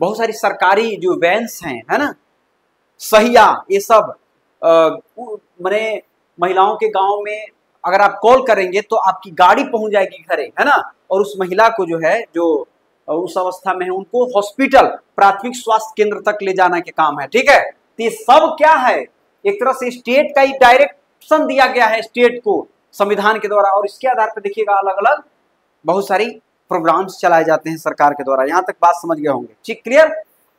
बहुत सारी सरकारी जो वैन्स हैं, है ना, सहिया, ये सब मैंने महिलाओं के गांव में अगर आप कॉल करेंगे तो आपकी गाड़ी पहुंच जाएगी घरे, है ना, और उस महिला को जो है, जो उस अवस्था में है, उनको हॉस्पिटल, प्राथमिक स्वास्थ्य केंद्र तक ले जाना के काम है, ठीक है। तो ये सब क्या है, एक तरह से स्टेट का ही डायरेक्शन दिया गया है स्टेट को संविधान के द्वारा, और इसके आधार पर देखिएगा अलग अलग बहुत सारी प्रोग्राम्स चलाए जाते हैं सरकार के द्वारा। यहां तक बात समझ गए होंगे, ठीक, क्लियर।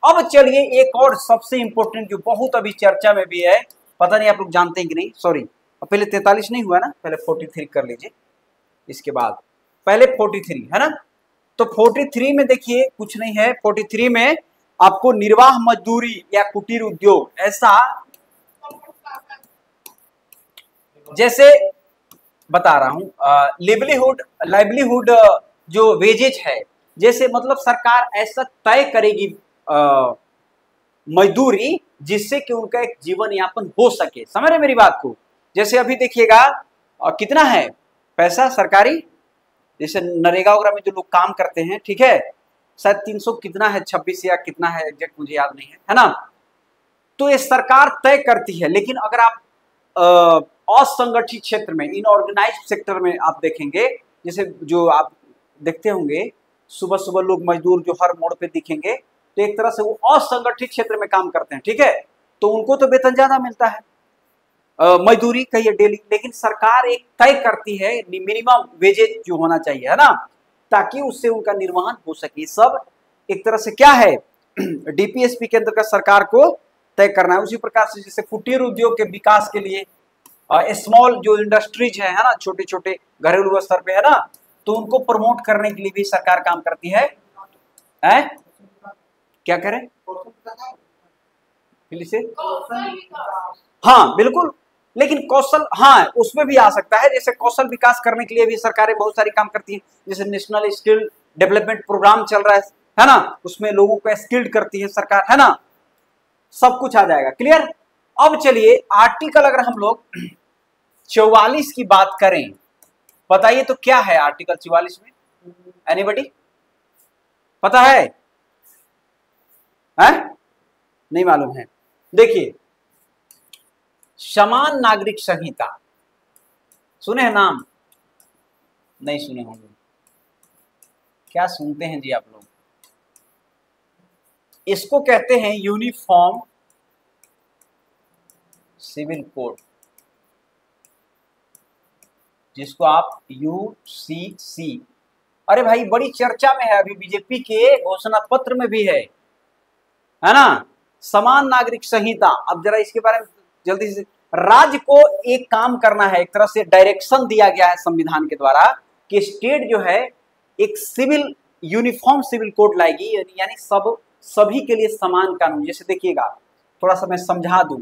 अब चलिए एक और सबसे इंपॉर्टेंट जो बहुत अभी चर्चा में भी है, पता नहीं आप लोग जानते हैं कि नहीं, सॉरी, पहले 43 नहीं हुआ ना, पहले 43 कर लीजिए, इसके बाद पहले 43, है ना। तो 43 में देखिए कुछ नहीं है, 43 में आपको निर्वाह मजदूरी या कुटीर उद्योग, ऐसा जैसे बता रहा हूँ, लिवलीहुड लाइवलीहुड जो वेजेज है, जैसे मतलब सरकार ऐसा तय करेगी मजदूरी जिससे कि उनका एक जीवन यापन हो सके। समझ रहे मेरी बात को? जैसे अभी देखिएगा कितना है पैसा सरकारी, जैसे नरेगा वगैरह में जो लोग काम करते हैं, ठीक है, शायद 300 कितना है, 26 या कितना है, एग्जैक्ट मुझे याद नहीं है ना। तो ये सरकार तय करती है, लेकिन अगर आप असंगठित क्षेत्र में, इनऑर्गेनाइज्ड सेक्टर में आप देखेंगे, जैसे जो आप देखते होंगे सुबह सुबह लोग मजदूर जो हर मोड़ पे दिखेंगे, तो एक तरह से वो असंगठित क्षेत्र में काम करते हैं, ठीक है, तो उनको तो वेतन ज्यादा मिलता है, मजदूरी कहिए डेली, लेकिन सरकार एक तय करती है मिनिमम वेजेज जो होना चाहिए, है ना, ताकि उससे उनका निर्वहन हो सके। सब एक तरह से क्या है डीपीएसपी के अंतर्गत सरकार को तय करना है। उसी प्रकार से जैसे कुटीर उद्योग के विकास के लिए स्मॉल जो इंडस्ट्रीज है ना, छोटे छोटे घरेलू स्तर पे, है ना, तो उनको प्रमोट करने के लिए भी सरकार काम करती है। क्या करें फिर से? हाँ बिल्कुल, लेकिन कौशल, हाँ उसमें भी आ सकता है, जैसे कौशल विकास करने के लिए भी सरकारें बहुत सारी काम करती हैं, जैसे नेशनल स्किल डेवलपमेंट प्रोग्राम चल रहा है ना, उसमें लोगों को स्किल्ड करती है सरकार, है ना, सब कुछ आ जाएगा। क्लियर? अब चलिए आर्टिकल अगर हम लोग 44 की बात करें, बताइए तो क्या है आर्टिकल 44 में? एनीबडी पता है? नहीं मालूम है? देखिए, समान नागरिक संहिता, सुने हैं नाम? नहीं सुने होंगे, क्या सुनते हैं जी आप लोग? इसको कहते हैं यूनिफॉर्म सिविल कोड, जिसको आप यूसीसी, अरे भाई बड़ी चर्चा में है, अभी बीजेपी के घोषणा पत्र में भी है ना, समान नागरिक संहिता। अब जरा इसके बारे में जल्दी से, राज्य को एक काम करना है, एक तरह से डायरेक्शन दिया गया है संविधान के द्वारा कि स्टेट जो है एक सिविल यूनिफॉर्म सिविल कोड लाएगी, यानी सभी के लिए समान कानून। जैसे देखिएगा, थोड़ा सा मैं समझा दूं,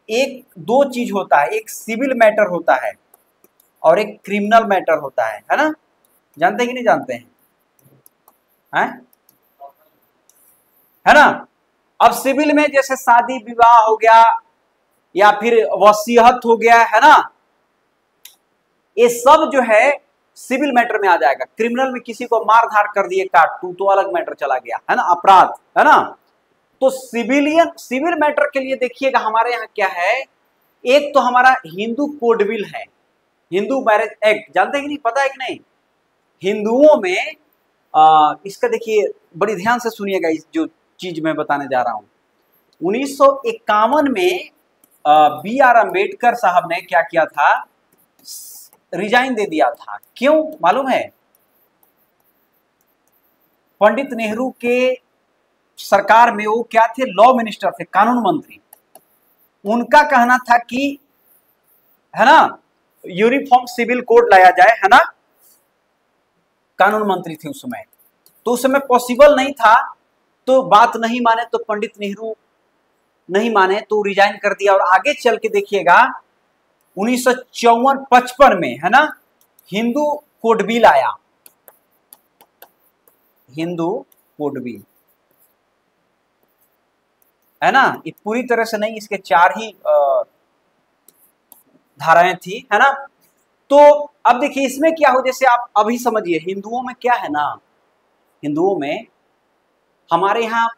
एक दो चीज होता है, एक सिविल मैटर होता है और एक क्रिमिनल मैटर होता है ना, जानते हैं कि नहीं जानते हैं? है ना? अब सिविल में जैसे शादी विवाह हो गया या फिर वसीयत हो गया, है ना, ये सब जो है सिविल मैटर में आ जाएगा। क्रिमिनल में किसी को मार धार कर दिए, काट तू, तो अलग मैटर चला गया, है ना, अपराध, है ना। तो सिविल मैटर के लिए देखिएगा हमारे यहाँ क्या है, एक तो हमारा हिंदू कोड बिल है, हिंदू मैरिज एक्ट, जानते हैं कि नहीं, पता है कि नहीं? हिंदुओं में इसका देखिए बड़ी ध्यान से सुनिएगा, इस जो चीज मैं बताने जा रहा हूं। 1951 में बी आर अम्बेडकर साहब ने क्या किया था, रिजाइन दे दिया था। क्यों मालूम है? पंडित नेहरू के सरकार में वो क्या थे, लॉ मिनिस्टर थे, कानून मंत्री। उनका कहना था कि, है ना, यूनिफॉर्म सिविल कोड लाया जाए, है ना, कानून मंत्री थे उस समय, तो उस समय पॉसिबल नहीं था, तो बात नहीं माने तो पंडित नेहरू नहीं माने तो रिजाइन कर दिया। और आगे चल के देखिएगा 1954-55 में, है ना, हिंदू कोड बिल आया, हिंदू कोड बिल, है ना, ये पूरी तरह से नहीं, इसके 4 ही धाराएं थी, है ना। तो अब देखिए इसमें क्या हो, जैसे आप अभी समझिए, हिंदुओं में क्या है ना, हिंदुओं में हमारे यहाँ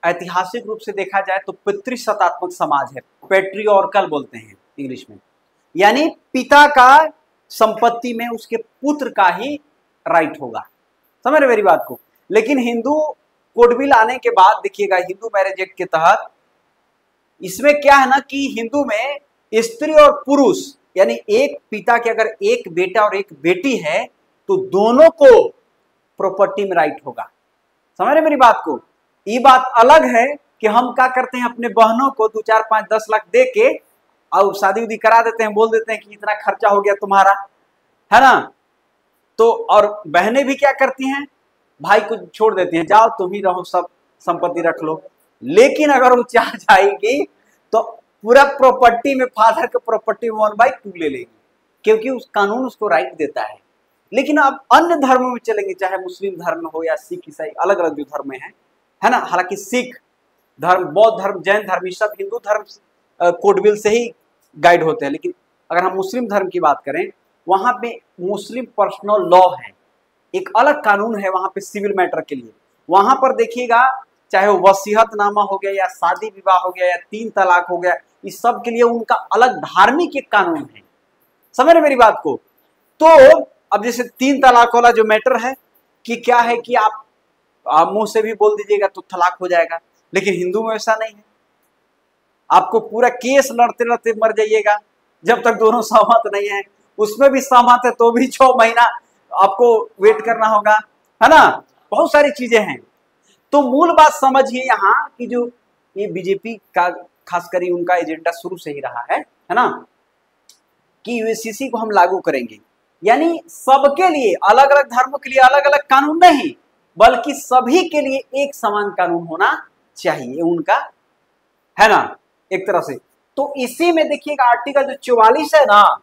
ऐतिहासिक रूप से देखा जाए तो पितृसत्तात्मक समाज है, पेट्रियॉर्कल बोलते हैं इंग्लिश में, यानी पिता का संपत्ति में उसके पुत्र का ही राइट होगा। समझ रहे मेरी बात को? लेकिन हिंदू कोड बिल आने के बाद देखिएगा, हिंदू मैरिज एक्ट के तहत इसमें क्या है ना कि हिंदू में स्त्री और पुरुष, यानी एक पिता के अगर एक बेटा और एक बेटी है तो दोनों को प्रॉपर्टी में राइट होगा। समझ रहे मेरी बात को? ये बात अलग है कि हम क्या करते हैं, अपने बहनों को 2, 4, 5, 10 लाख दे के और शादी उदी करा देते हैं, बोल देते हैं कि इतना खर्चा हो गया तुम्हारा, है ना। तो और बहनें भी क्या करती हैं, भाई को छोड़ देती हैं, जाओ तुम ही रहो, सब संपत्ति रख लो। लेकिन अगर वो चाह जाएगी तो पूरा प्रॉपर्टी में, फादर के प्रॉपर्टी में 1/2 ले लेगी। क्योंकि उस कानून उसको राइट देता है। लेकिन अब अन्य धर्मों में चलेंगे, चाहे मुस्लिम धर्म हो या सिख ईसाई, अलग अलग जो धर्म है ना, हालांकि सिख धर्म, बौद्ध धर्म, जैन धर्म, ये सब हिंदू धर्म कोडविल से ही गाइड होते हैं। लेकिन अगर हम मुस्लिम धर्म की बात करें, वहां पे मुस्लिम पर्सनल लॉ है, एक अलग कानून है वहां पे सिविल मैटर के लिए। वहां पर देखिएगा, चाहे वो वसीयतनामा हो गया या शादी विवाह हो गया या 3 तलाक हो गया, इस सब के लिए उनका अलग धार्मिक एक कानून है। समझ रहे मेरी बात को? तो अब जैसे 3 तलाक वाला जो मैटर है कि क्या है कि आप मुंह से भी बोल दीजिएगा तो तलाक हो जाएगा, लेकिन हिंदू में ऐसा नहीं है। आपको पूरा केस लड़ते लड़ते मर जाइएगा जब तक दोनों सहमत नहीं है। उसमें भी सहमत है तो भी 6 महीना आपको वेट करना होगा, है ना। बहुत सारी चीजें हैं। तो मूल बात समझिए यहाँ कि जो ये बीजेपी का खासकर उनका एजेंडा शुरू से ही रहा है ना, कि यूएससीसी को हम लागू करेंगे, यानी सबके लिए, अलग अलग धर्मों के लिए अलग अलग कानून नहीं, बल्कि सभी के लिए एक समान कानून होना चाहिए उनका, है ना, एक तरह से। तो इसी में देखिएगा आर्टिकल जो 44 है ना,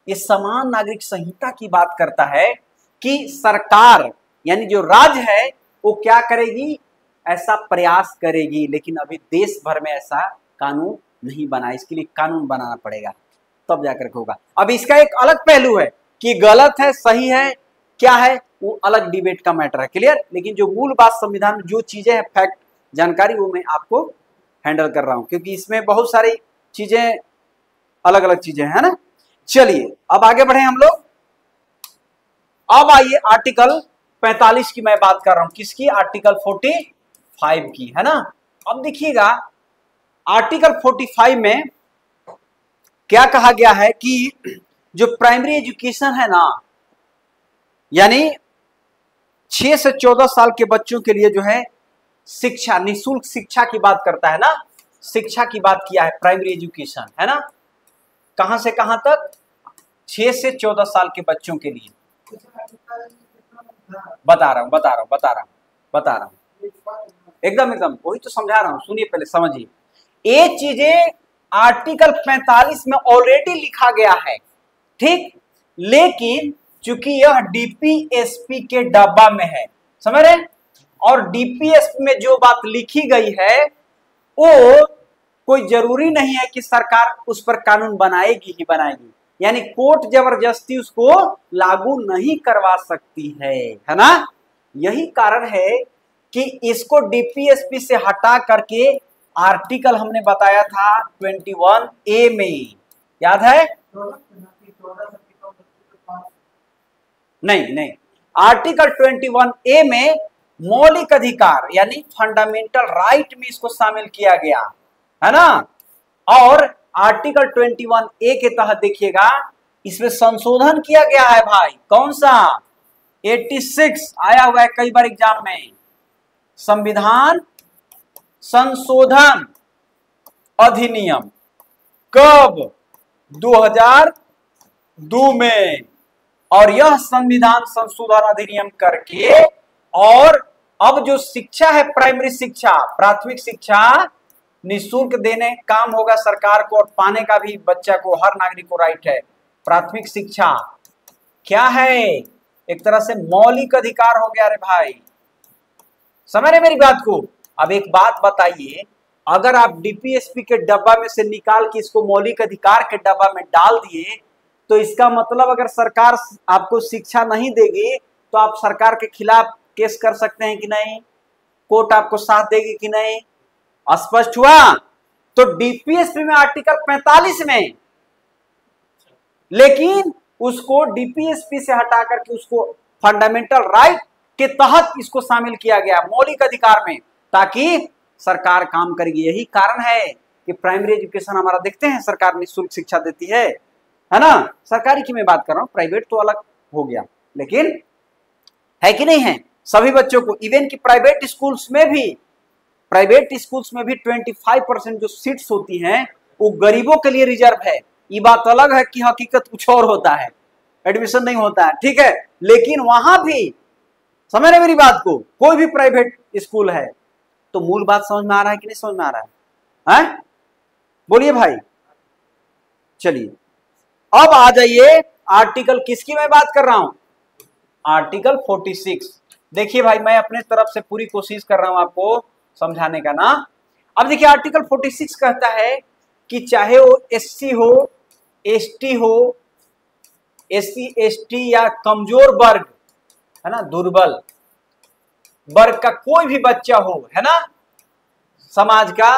ये समान नागरिक संहिता की बात करता है कि सरकार यानी जो राज्य है वो क्या करेगी, ऐसा प्रयास करेगी, लेकिन अभी देश भर में ऐसा कानून नहीं बना, इसके लिए कानून बनाना पड़ेगा तब जाकर के होगा। अब इसका एक अलग पहलू है कि गलत है सही है क्या है, वो अलग डिबेट का मैटर है, क्लियर। लेकिन जो मूल बात संविधान में जो चीजें हैं, फैक्ट जानकारी, वो मैं आपको हैंडल कर रहा हूं, क्योंकि इसमें बहुत सारी चीजें, अलग अलग चीजें है ना। चलिए अब आगे बढ़े हम लोग। अब आइए आर्टिकल 45 की मैं बात कर रहा हूं, किसकी, आर्टिकल 45 की, है ना। अब देखिएगा आर्टिकल 45 में क्या कहा गया है कि जो प्राइमरी एजुकेशन है ना, यानी 6 से 14 साल के बच्चों के लिए जो है शिक्षा, निःशुल्क शिक्षा की बात करता है ना, शिक्षा की बात किया है, प्राइमरी एजुकेशन, है ना। कहां से कहां तक, 6 से 14 साल के बच्चों के लिए। बता रहा हूं एकदम वही तो समझा रहा हूं, सुनिए पहले समझिए। ये चीजें आर्टिकल 45 में ऑलरेडी लिखा गया है, ठीक, लेकिन चूंकि यह डीपीएसपी के डब्बा में है, समझ रहे, और डीपीएसपी में जो बात लिखी गई है वो कोई जरूरी नहीं है कि सरकार उस पर कानून बनाएगी ही बनाएगी, यानी कोर्ट जबरदस्ती उसको लागू नहीं करवा सकती है ना। यही कारण है कि इसको डीपीएसपी से हटा करके आर्टिकल हमने बताया था 21A में, याद है? नहीं, आर्टिकल 21A में मौलिक अधिकार यानी फंडामेंटल राइट में इसको शामिल किया गया है ना। और आर्टिकल 21A के तहत देखिएगा इसमें संशोधन किया गया है भाई, कौन सा, 86 आया हुआ है कई बार एग्जाम में, संविधान संशोधन अधिनियम, कब, 2002 में। और यह संविधान संशोधन अधिनियम करके, और अब जो शिक्षा है, प्राइमरी शिक्षा, प्राथमिक शिक्षा निःशुल्क देने काम होगा सरकार को, और पाने का भी बच्चा को, हर नागरिक को राइट है। प्राथमिक शिक्षा क्या है, एक तरह से मौलिक अधिकार हो गया रे भाई, समझ रहे मेरी बात को। अब एक बात बताइए, अगर आप डीपीएसपी के डब्बा में से निकाल के इसको मौलिक अधिकार के डब्बा में डाल दिए, तो इसका मतलब अगर सरकार आपको शिक्षा नहीं देगी तो आप सरकार के खिलाफ केस कर सकते हैं कि नहीं, कोर्ट आपको साथ देगी कि नहीं, स्पष्ट हुआ। तो डीपीएसपी में आर्टिकल 45 में, लेकिन उसको डीपीएसपी से हटा करके उसको फंडामेंटल राइट के तहत इसको शामिल किया गया, मौलिक अधिकार में, ताकि सरकार काम करेगी। यही कारण है कि प्राइमरी एजुकेशन हमारा देखते हैं सरकार निःशुल्क शिक्षा देती है ना। सरकारी की मैं बात कर रहा हूं, प्राइवेट तो अलग हो गया, लेकिन है कि नहीं है सभी बच्चों को। इवन कि प्राइवेट स्कूल्स में भी 25% जो सीट्स होती हैं वो गरीबों के लिए रिजर्व है। ये बात अलग है कि हकीकत कुछ और होता है, एडमिशन नहीं होता है, ठीक है, लेकिन वहां भी, समझ रहे मेरी बात को, कोई भी प्राइवेट स्कूल है। तो मूल बात समझ में आ रहा है कि नहीं समझ में आ रहा है? बोलिए भाई। चलिए अब आ जाइए आर्टिकल किसकी मैं बात कर रहा हूं, आर्टिकल 46। देखिए भाई मैं अपने तरफ से पूरी कोशिश कर रहा हूं आपको समझाने का ना। अब देखिए आर्टिकल 46 कहता है कि चाहे वो एससी हो, एसटी हो, एससी एसटी या कमजोर वर्ग है ना, दुर्बल वर्ग का कोई भी बच्चा हो है ना, समाज का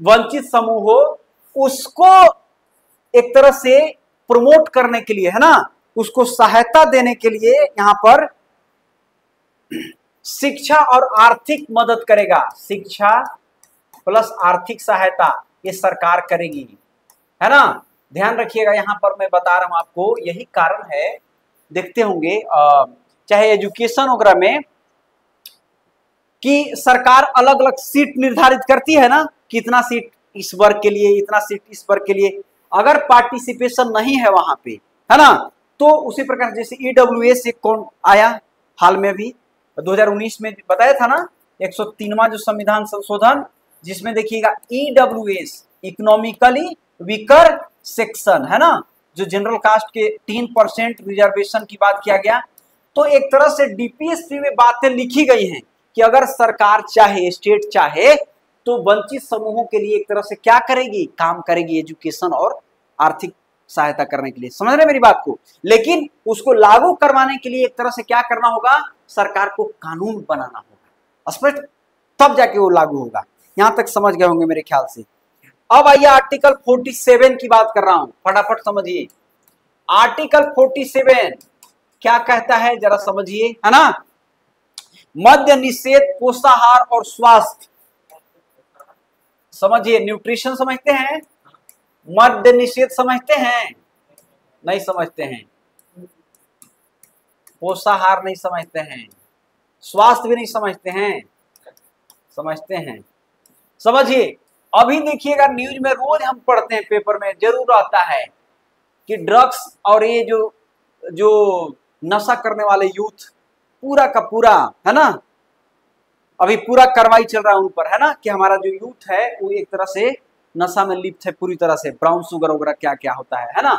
वंचित समूह हो, उसको एक तरह से प्रमोट करने के लिए है ना, उसको सहायता देने के लिए यहां पर शिक्षा और आर्थिक मदद करेगा। शिक्षा प्लस आर्थिक सहायता ये सरकार करेगी, है ना। ध्यान रखिएगा यहां पर मैं बता रहा हूं आपको, यही कारण है देखते होंगे चाहे एजुकेशन वगैरह में कि सरकार अलग अलग सीट निर्धारित करती है ना, कितना सीट इस वर्ग के लिए, इतना सीट इस वर्ग के लिए। अगर पार्टिसिपेशन नहीं है वहां पे है ना, तो उसी प्रकार जैसे ईडब्ल्यूएस एक कौन आया हाल में भी 2019 में बताया था ना, 103वां जो संविधान संशोधन, जिसमें देखिएगा ईडब्ल्यूएस इकोनॉमिकली वीकर सेक्शन है ना, जो जनरल कास्ट के 3% रिजर्वेशन की बात किया गया। तो एक तरह से डीपीएसपी में बातें लिखी गई हैं कि अगर सरकार चाहे, स्टेट चाहे, तो वंचित समूहों के लिए एक तरह से क्या करेगी, काम करेगी एजुकेशन और आर्थिक सहायता करने के लिए। समझ रहे मेरी बात को। लेकिन उसको लागू करवाने के लिए एक तरह से क्या करना होगा, सरकार को कानून बनाना होगा स्पष्ट, तब जाके वो लागू होगा। यहां तक समझ गए होंगे मेरे ख्याल से। अब आइए आर्टिकल 47 की बात कर रहा हूं, फटाफट समझिए। आर्टिकल 47 क्या कहता है जरा समझिए, है ना। मद्य निषेध, पोषाहार और स्वास्थ्य, समझिए। न्यूट्रिशन समझते हैं, मद्य निषेध समझते हैं, नहीं समझते हैं, पोषाहार नहीं समझते हैं, स्वास्थ्य भी नहीं समझते हैं, समझते हैं, समझिए। अभी देखिएगा न्यूज में रोज हम पढ़ते हैं, पेपर में जरूर आता है कि ड्रग्स और ये जो जो नशा करने वाले यूथ पूरा का पूरा है ना, अभी पूरा कार्रवाई चल रहा है उन पर, है ना, कि हमारा जो यूथ है वो एक तरह से नशा में लिप्त है पूरी तरह से, ब्राउन शुगर वगैरह क्या क्या होता है ना।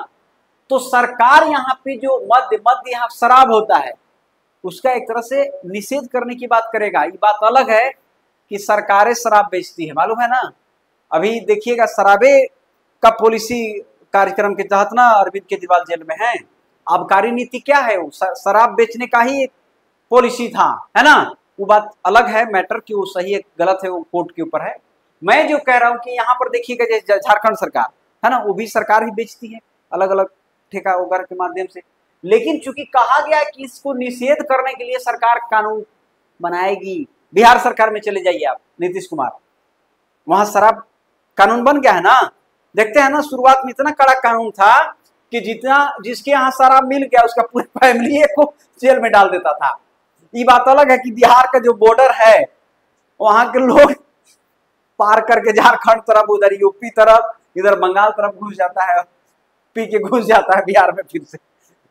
तो सरकार यहाँ पे जो मद्य यहाँ शराब होता है उसका एक तरह से निषेध करने की बात करेगा। ये बात अलग है कि सरकारें शराब बेचती है, मालूम है ना। अभी देखिएगा शराबे का पॉलिसी कार्यक्रम के तहत ना अरविंद केजरीवाल जेल में है। आबकारी नीति क्या है, वो शराब बेचने का ही एक पॉलिसी था, है ना। वो बात अलग है मैटर कि वो सही है गलत है, वो कोर्ट के ऊपर है। मैं जो कह रहा हूं कि यहाँ पर देखिएगा जैसे झारखंड सरकार है ना, वो भी सरकार ही बेचती है अलग अलग ठेका वगैरह के माध्यम से। लेकिन चूंकि कहा गया है कि इसको निषेध करने के लिए सरकार कानून बनाएगी। बिहार सरकार में चले जाइए आप, नीतीश कुमार, वहां शराब कानून बन गया है ना। देखते हैं ना, शुरुआत में इतना कड़ा कानून था कि जितना जिसके यहाँ शराब मिल गया उसका पूरी फैमिली को जेल में डाल देता था। ये बात अलग है कि बिहार का जो बॉर्डर है वहां के लोग पार करके झारखंड तरफ, उधर यूपी तरफ, इधर बंगाल तरफ घुस जाता है, पी के घुस जाता है बिहार में फिर से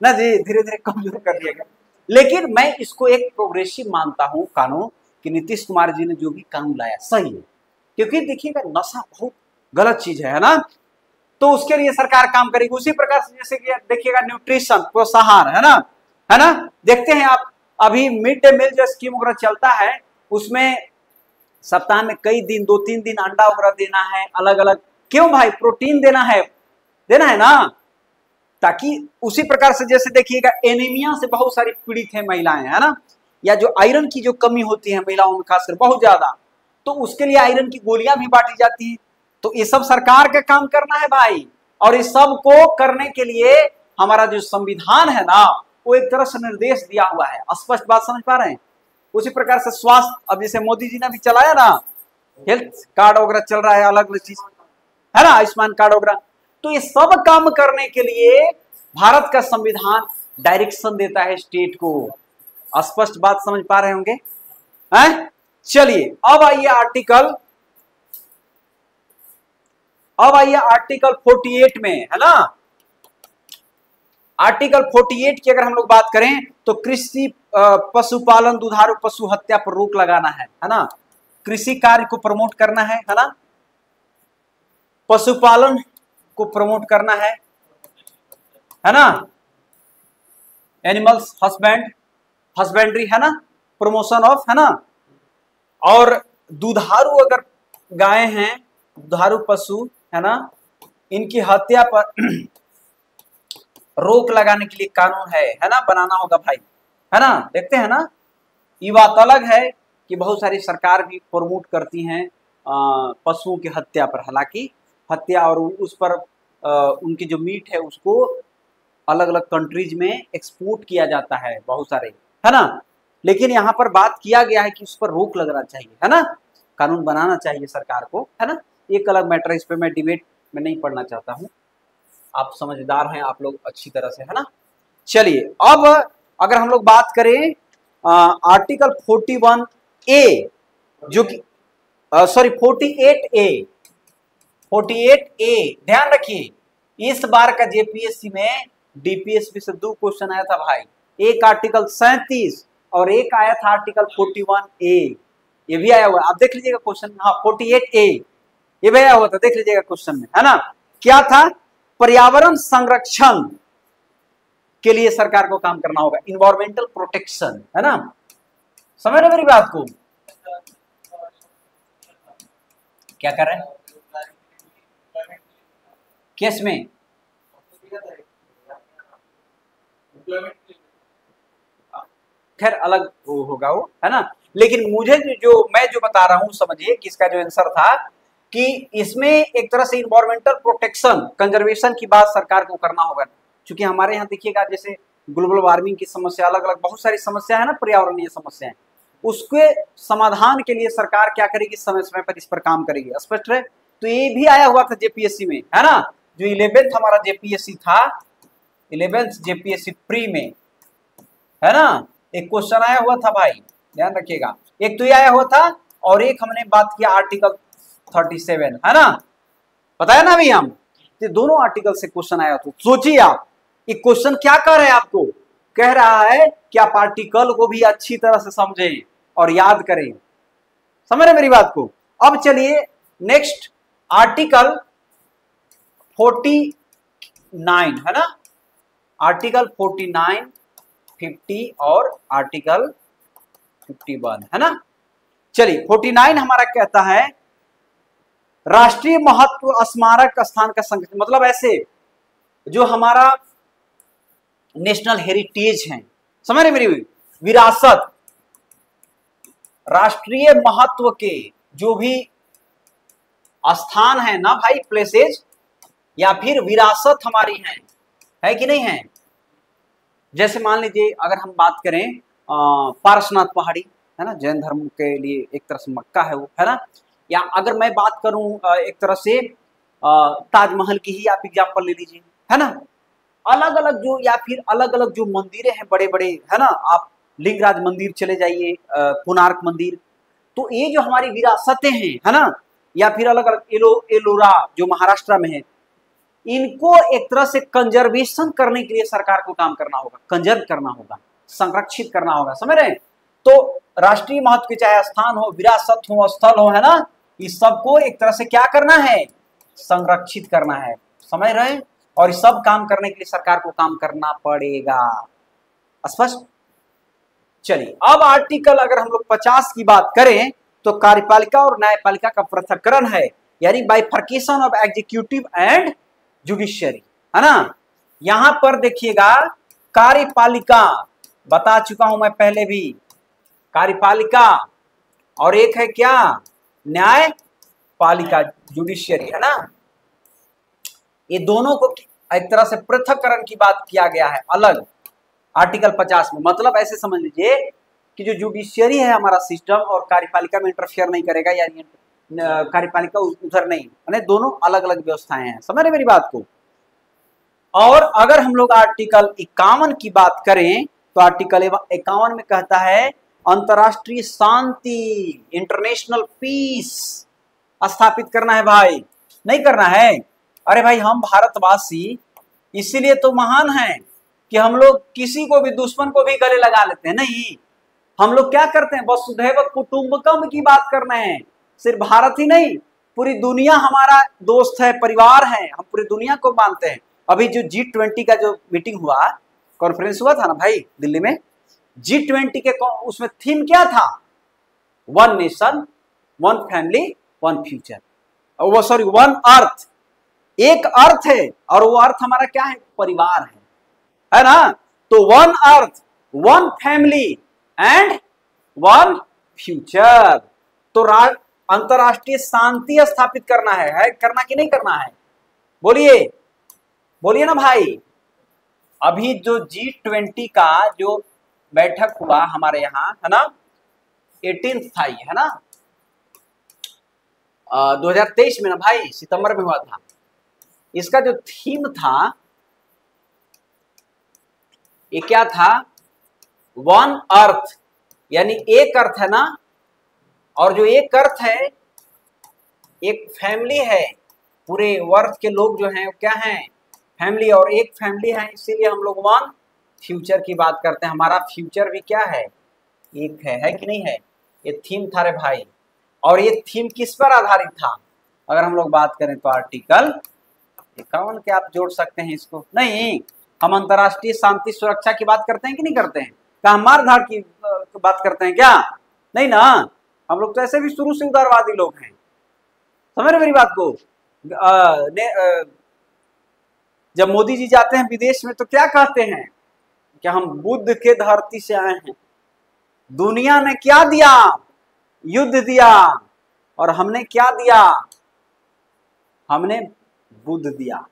ना जी, धीरे धीरे कमजोर कर दिया गया। लेकिन मैं इसको एक प्रोग्रेसिव मानता हूं कानून, कि नीतीश कुमार जी ने जो भी कानून लाया सही है, क्योंकि देखिएगा नशा बहुत गलत चीज है ना, तो उसके लिए सरकार काम करेगी। उसी प्रकार से जैसे कि देखिएगा न्यूट्रिशन, प्रोत्साहन, है ना। देखते हैं आप अभी मिड डे मील जो स्कीम वगैरह चलता है उसमें सप्ताह में कई दिन, 2-3 दिन अंडा वगैरह देना है अलग अलग। क्यों भाई, प्रोटीन देना है ना, ताकि उसी प्रकार से जैसे देखिएगा एनीमिया से बहुत सारी पीड़ित है महिलाएं, है ना, या जो आयरन की जो कमी होती है महिलाओं में खासकर बहुत ज्यादा, तो उसके लिए आयरन की गोलियां भी बांटी जाती है। तो ये सब सरकार का काम करना है भाई, और इस सब को करने के लिए हमारा जो संविधान है ना वो एक तरह से निर्देश दिया हुआ है। स्पष्ट बात समझ पा रहे हैं। उसी प्रकार से स्वास्थ्य, अब जैसे मोदी जी ने भी चलाया ना, हेल्थ कार्ड वगैरह चल रहा है, अलग अलग चीज है ना, आयुष्मान कार्ड वगैरह। तो ये सब काम करने के लिए भारत का संविधान डायरेक्शन देता है स्टेट को। स्पष्ट बात समझ पा रहे होंगे हैं। चलिए अब आइए आर्टिकल 48 में, है ना। आर्टिकल 48 की अगर हम लोग बात करें तो कृषि, पशुपालन, दुधारू पशु हत्या पर रोक लगाना है ना। कृषि कार्य को प्रमोट करना है ना, पशुपालन को प्रमोट करना है, है ना, एनिमल्स हस्बेंड्री, है ना, प्रमोशन ऑफ, है ना, और दुधारू अगर गाय हैं, दुधारू पशु, है ना, इनकी हत्या पर रोक लगाने के लिए कानून है ना, बनाना होगा भाई, है ना। देखते हैं ना, ये बात अलग है कि बहुत सारी सरकार भी प्रमोट करती हैं पशुओं की हत्या पर, हालांकि हत्या और उस पर उनकी जो मीट है उसको अलग अलग कंट्रीज में एक्सपोर्ट किया जाता है बहुत सारे, है ना, लेकिन यहाँ पर बात किया गया है कि उस पर रोक लगना चाहिए, है ना, कानून बनाना चाहिए सरकार को, है ना। एक अलग मैटर, इस पर मैं डिबेट में नहीं पढ़ना चाहता हूँ, आप समझदार हैं आप लोग अच्छी तरह से, है ना। चलिए अब अगर हम लोग बात करें आर्टिकल 41A जो कि सॉरी 48A ध्यान रखिए, इस बार का जेपीएससी में डीपीएसपी से 2 क्वेश्चन आया था भाई, एक आर्टिकल 37 और एक आया था आर्टिकल 41A, ये भी आया हुआ, आप देख लीजिएगा क्वेश्चन, हाँ 48A ये भी आया हुआ था, देख लीजिएगा क्वेश्चन में, है ना। क्या था, पर्यावरण संरक्षण के लिए सरकार को काम करना होगा, इन्वायरमेंटल प्रोटेक्शन, है ना, समझ रहे मेरी बात को, क्या कर रहे हैं केस में, खैर अलग वो होगा वो, है ना, लेकिन मुझे मैं जो बता रहा हूं समझिए कि इसका जो आंसर था कि इसमें एक तरह से इन्वायरमेंटल प्रोटेक्शन कंजर्वेशन की बात सरकार को करना होगा, क्योंकि हमारे यहाँ देखिएगा जैसे ग्लोबल वार्मिंग की समस्या, अलग अलग बहुत सारी समस्या है ना, पर्यावरणीय समस्याएं, उसके समाधान के लिए सरकार क्या करेगी, समय समय पर इस पर काम करेगी, स्पष्ट है। तो ये भी आया हुआ था जेपीएससी में, है ना, जो 11th हमारा जेपीएससी था, 11th जेपीएससी प्री में, है ना, एक क्वेश्चन आया हुआ था भाई, ध्यान रखिएगा, एक तो ये आया हुआ था और एक हमने बात किया आर्टिकल 37, है ना, बताया ना अभी हम, तो दोनों आर्टिकल से क्वेश्चन आया, तो सोचिए आप ये क्वेश्चन क्या कर रहा है, आपको कह रहा है कि आप आर्टिकल को भी अच्छी तरह से समझें और याद करें, समझ रहे मेरी बात को। अब चलिए नेक्स्ट आर्टिकल 49, है ना, आर्टिकल 49, 50 और आर्टिकल 51, है ना। चलिए 49 हमारा कहता है राष्ट्रीय महत्व स्मारक स्थान का संगठन, मतलब ऐसे जो हमारा नेशनल हेरिटेज है, समझ रहे मेरी विरासत, राष्ट्रीय महत्व के जो भी स्थान है ना भाई, प्लेसेज या फिर विरासत हमारी है कि नहीं है, जैसे मान लीजिए अगर हम बात करें पारसनाथ पहाड़ी, है ना, जैन धर्म के लिए एक तरह से मक्का है वो, है ना, या अगर मैं बात करूं एक तरह से ताजमहल की ही आप एग्जाम्पल ले लीजिए, है ना, अलग अलग जो या फिर अलग अलग जो मंदिरें हैं बड़े बड़े, है ना, आप लिंगराज मंदिर चले जाइए, कोणार्क मंदिर, तो ये जो हमारी विरासतें हैं, है ना, या फिर अलग अलग एलोरा जो महाराष्ट्र में है, इनको एक तरह से कंजर्वेशन करने के लिए सरकार को काम करना होगा, कंजर्व करना होगा, संरक्षित करना होगा, समझ रहे हैं। तो राष्ट्रीय महत्व के चाहे स्थान हो, विरासत हो, स्थल हो, है ना, इस सबको एक तरह से क्या करना है, संरक्षित करना है, समझ रहे हैं, और इस सब काम करने के लिए सरकार को काम करना पड़ेगा, स्पष्ट। चलिए अब आर्टिकल अगर हम लोग 50 की बात करें तो कार्यपालिका और न्यायपालिका का पृथक्करण है, यानी bifurcation of executive and judiciary, है ना। यहां पर देखिएगा कार्यपालिका बता चुका हूं मैं पहले भी, कार्यपालिका, और एक है क्या, न्यायपालिका जुडिशियरी, है ना, ये दोनों को एक तरह से पृथक्करण की बात किया गया है अलग आर्टिकल 50 में, मतलब ऐसे समझ लीजिए कि जो जुडिशियरी है हमारा सिस्टम और कार्यपालिका में इंटरफेयर नहीं करेगा, यानी कार्यपालिका उधर नहीं, यानी दोनों अलग अलग व्यवस्थाएं हैं, समझ रहे मेरी बात को। और अगर हम लोग आर्टिकल 51 की बात करें तो आर्टिकल 51 में कहता है अंतरराष्ट्रीय शांति, इंटरनेशनल पीस स्थापित करना है भाई, नहीं करना है, अरे भाई हम भारतवासी इसीलिए तो महान हैं कि हम लोग किसी को भी, दुश्मन को भी गले लगा लेते हैं, नहीं, हम लोग क्या करते हैं, वसुधैव कुटुंबकम की बात कर रहे हैं, सिर्फ भारत ही नहीं पूरी दुनिया हमारा दोस्त है, परिवार है, हम पूरी दुनिया को मानते हैं, अभी जो G20 का जो मीटिंग हुआ, कॉन्फ्रेंस हुआ था ना भाई दिल्ली में, G20 के उसमें थीम क्या था? One nation, one family, one future, वो सॉरी वन अर्थ, एक अर्थ है और वो अर्थ हमारा क्या है? परिवार है ना? तो one earth, one family and one future. तो अंतरराष्ट्रीय शांति स्थापित करना है करना कि नहीं करना है? बोलिए बोलिए ना भाई। अभी जो G20 का जो बैठक हुआ हमारे यहाँ है ना, 18th था ये, है ना, 2023 में ना भाई, सितंबर में हुआ था। इसका जो थीम था ये क्या था? वन अर्थ, यानी एक अर्थ है ना, और जो एक अर्थ है, एक फैमिली है, पूरे वर्ल्ड के लोग जो हैं क्या हैं? फैमिली, और एक फैमिली है, इसीलिए हम लोग वन फ्यूचर की बात करते हैं। हमारा फ्यूचर भी क्या है? एक है कि नहीं है? ये थीम था रे भाई। और ये थीम किस पर आधारित था? अगर हम लोग बात करें तो आर्टिकल 51 के आप जोड़ सकते हैं इसको। नहीं, हम अंतरराष्ट्रीय शांति सुरक्षा की बात करते हैं कि नहीं करते हैं? क्या हम मारधाड़ की बात करते हैं क्या? नहीं ना, हम लोग तो ऐसे भी शुरू से उदारवादी लोग हैं। समझ रहे मेरी बात को? जब मोदी जी जाते हैं विदेश में तो क्या कहते हैं कि हम बुद्ध के धरती से आए हैं, दुनिया ने क्या दिया? युद्ध दिया, और हमने क्या दिया? हमने बुद्ध दिया।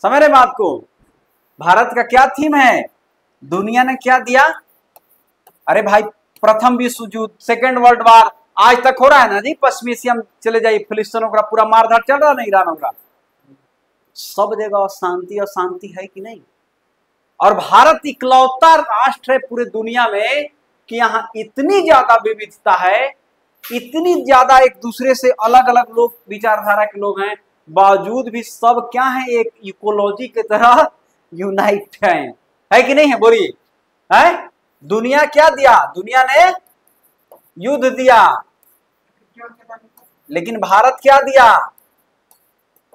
समझ रहे बात को? भारत का क्या थीम है? दुनिया ने क्या दिया? अरे भाई, प्रथम विश्व युद्ध, सेकेंड वर्ल्ड वार आज तक हो रहा है ना जी। पश्चिमी एशिया में चले जाइए, फिलिस्तीनों का पूरा मारधाड़ चल रहा है, ईरानों का, सब जगह शांति और शांति है कि नहीं? और भारत इकलौता राष्ट्र है पूरे दुनिया में कि यहाँ इतनी ज्यादा विविधता है, इतनी ज्यादा एक दूसरे से अलग अलग लोग, विचारधारा के लोग हैं, बावजूद भी सब क्या है? एक इकोलॉजी की तरह यूनाइट है कि नहीं है? बोलिए, है? दुनिया क्या दिया? दुनिया ने युद्ध दिया, लेकिन भारत क्या दिया?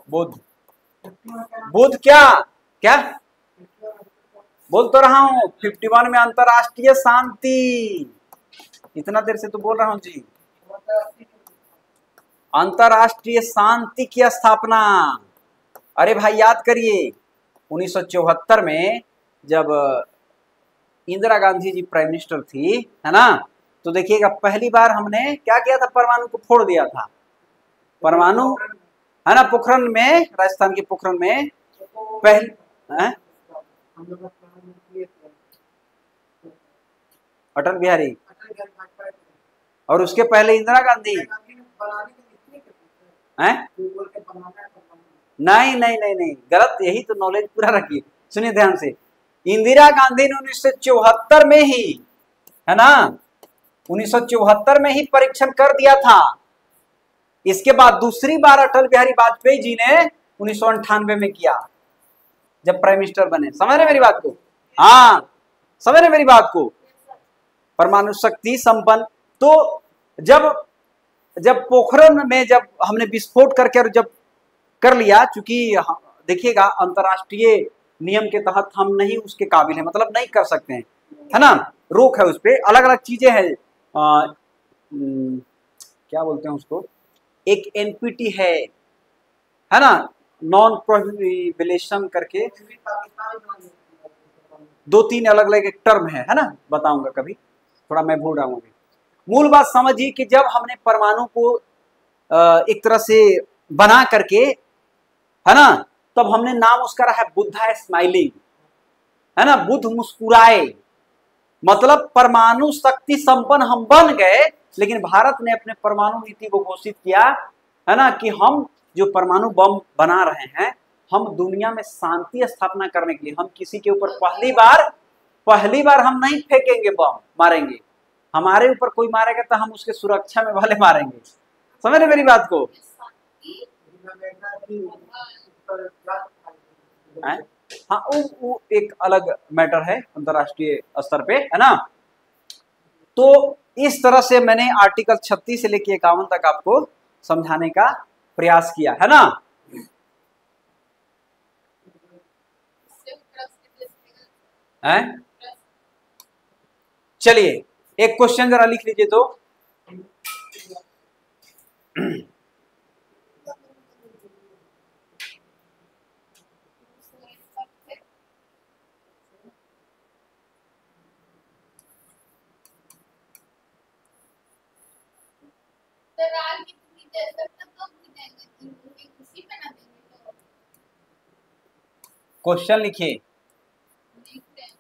बुद्ध। बुद्ध क्या क्या बोल तो रहा हूं, 51 में अंतरराष्ट्रीय शांति, इतना देर से तो बोल रहा हूं जी। अंतरराष्ट्रीय शांति की स्थापना। अरे भाई याद करिए, 1974 में जब इंदिरा गांधी जी प्राइम मिनिस्टर थी, है ना, तो देखिएगा पहली बार हमने क्या किया था? परमाणु को फोड़ दिया था। परमाणु, है ना, पोखरण में, राजस्थान के पोखरण में पहले अटल बिहारी, और उसके पहले इंदिरा गांधी हैं? नहीं नहीं नहीं नहीं, गलत। यही तो नॉलेज पूरा रखिए, सुनिए ध्यान से। इंदिरा गांधी ने 1974 में ही, है ना, 1974 में ही परीक्षण कर दिया था। इसके बाद दूसरी बार अटल बिहारी वाजपेयी जी ने 1998 में किया, जब प्राइम मिनिस्टर बने। समझ रहे मेरी बात को? हाँ, समझ रहे मेरी बात को? परमाणु शक्ति संपन्न। तो जब पोखरण में जब हमने विस्फोट करके और जब कर लिया, चूंकि देखिएगा अंतरराष्ट्रीय नियम के तहत हम नहीं उसके काबिल हैं, मतलब नहीं कर सकते हैं, है ना, रोक है उस पर, अलग अलग चीजें हैं, क्या बोलते हैं उसको, एक एनपीटी है ना, नॉन प्रोहिबिशन करके, 2-3 अलग अलग एक टर्म है ना, बताऊंगा कभी, थोड़ा मैं भूल रहा हूँ। मूल बात समझिए कि जब हमने परमाणु को एक तरह से बना करके, है ना, तब हमने नाम उसका रहा है बुद्धा स्माइलिंग, है ना, बुद्ध मुस्कुराए, मतलब परमाणु शक्ति संपन्न हम बन गए। लेकिन भारत ने अपने परमाणु नीति को घोषित किया, है ना, कि हम जो परमाणु बम बना रहे हैं, हम दुनिया में शांति स्थापना करने के लिए, हम किसी के ऊपर पहली बार हम नहीं फेंकेंगे बम, मारेंगे। हमारे ऊपर कोई मारेगा तो हम उसके सुरक्षा में वाले मारेंगे। समझ रहे मेरी बात को? हाँ, वो एक अलग मैटर है अंतरराष्ट्रीय स्तर पे, है ना। तो इस तरह से मैंने आर्टिकल 36 से लेके 51 तक आपको समझाने का प्रयास किया, है ना। हैं? चलिए एक क्वेश्चन जरा लिख लीजिए तो। दरार कितनी देर तक तो गिनेंगे उसी पे ना देंगे तो क्वेश्चन लिखिए। लिख रहे हैं।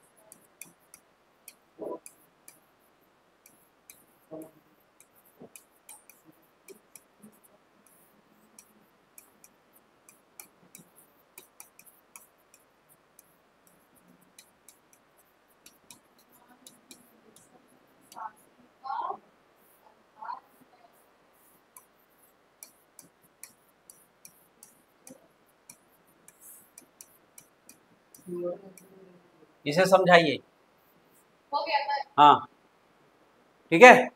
इसे समझाइए। हो गया था। हाँ ठीक है।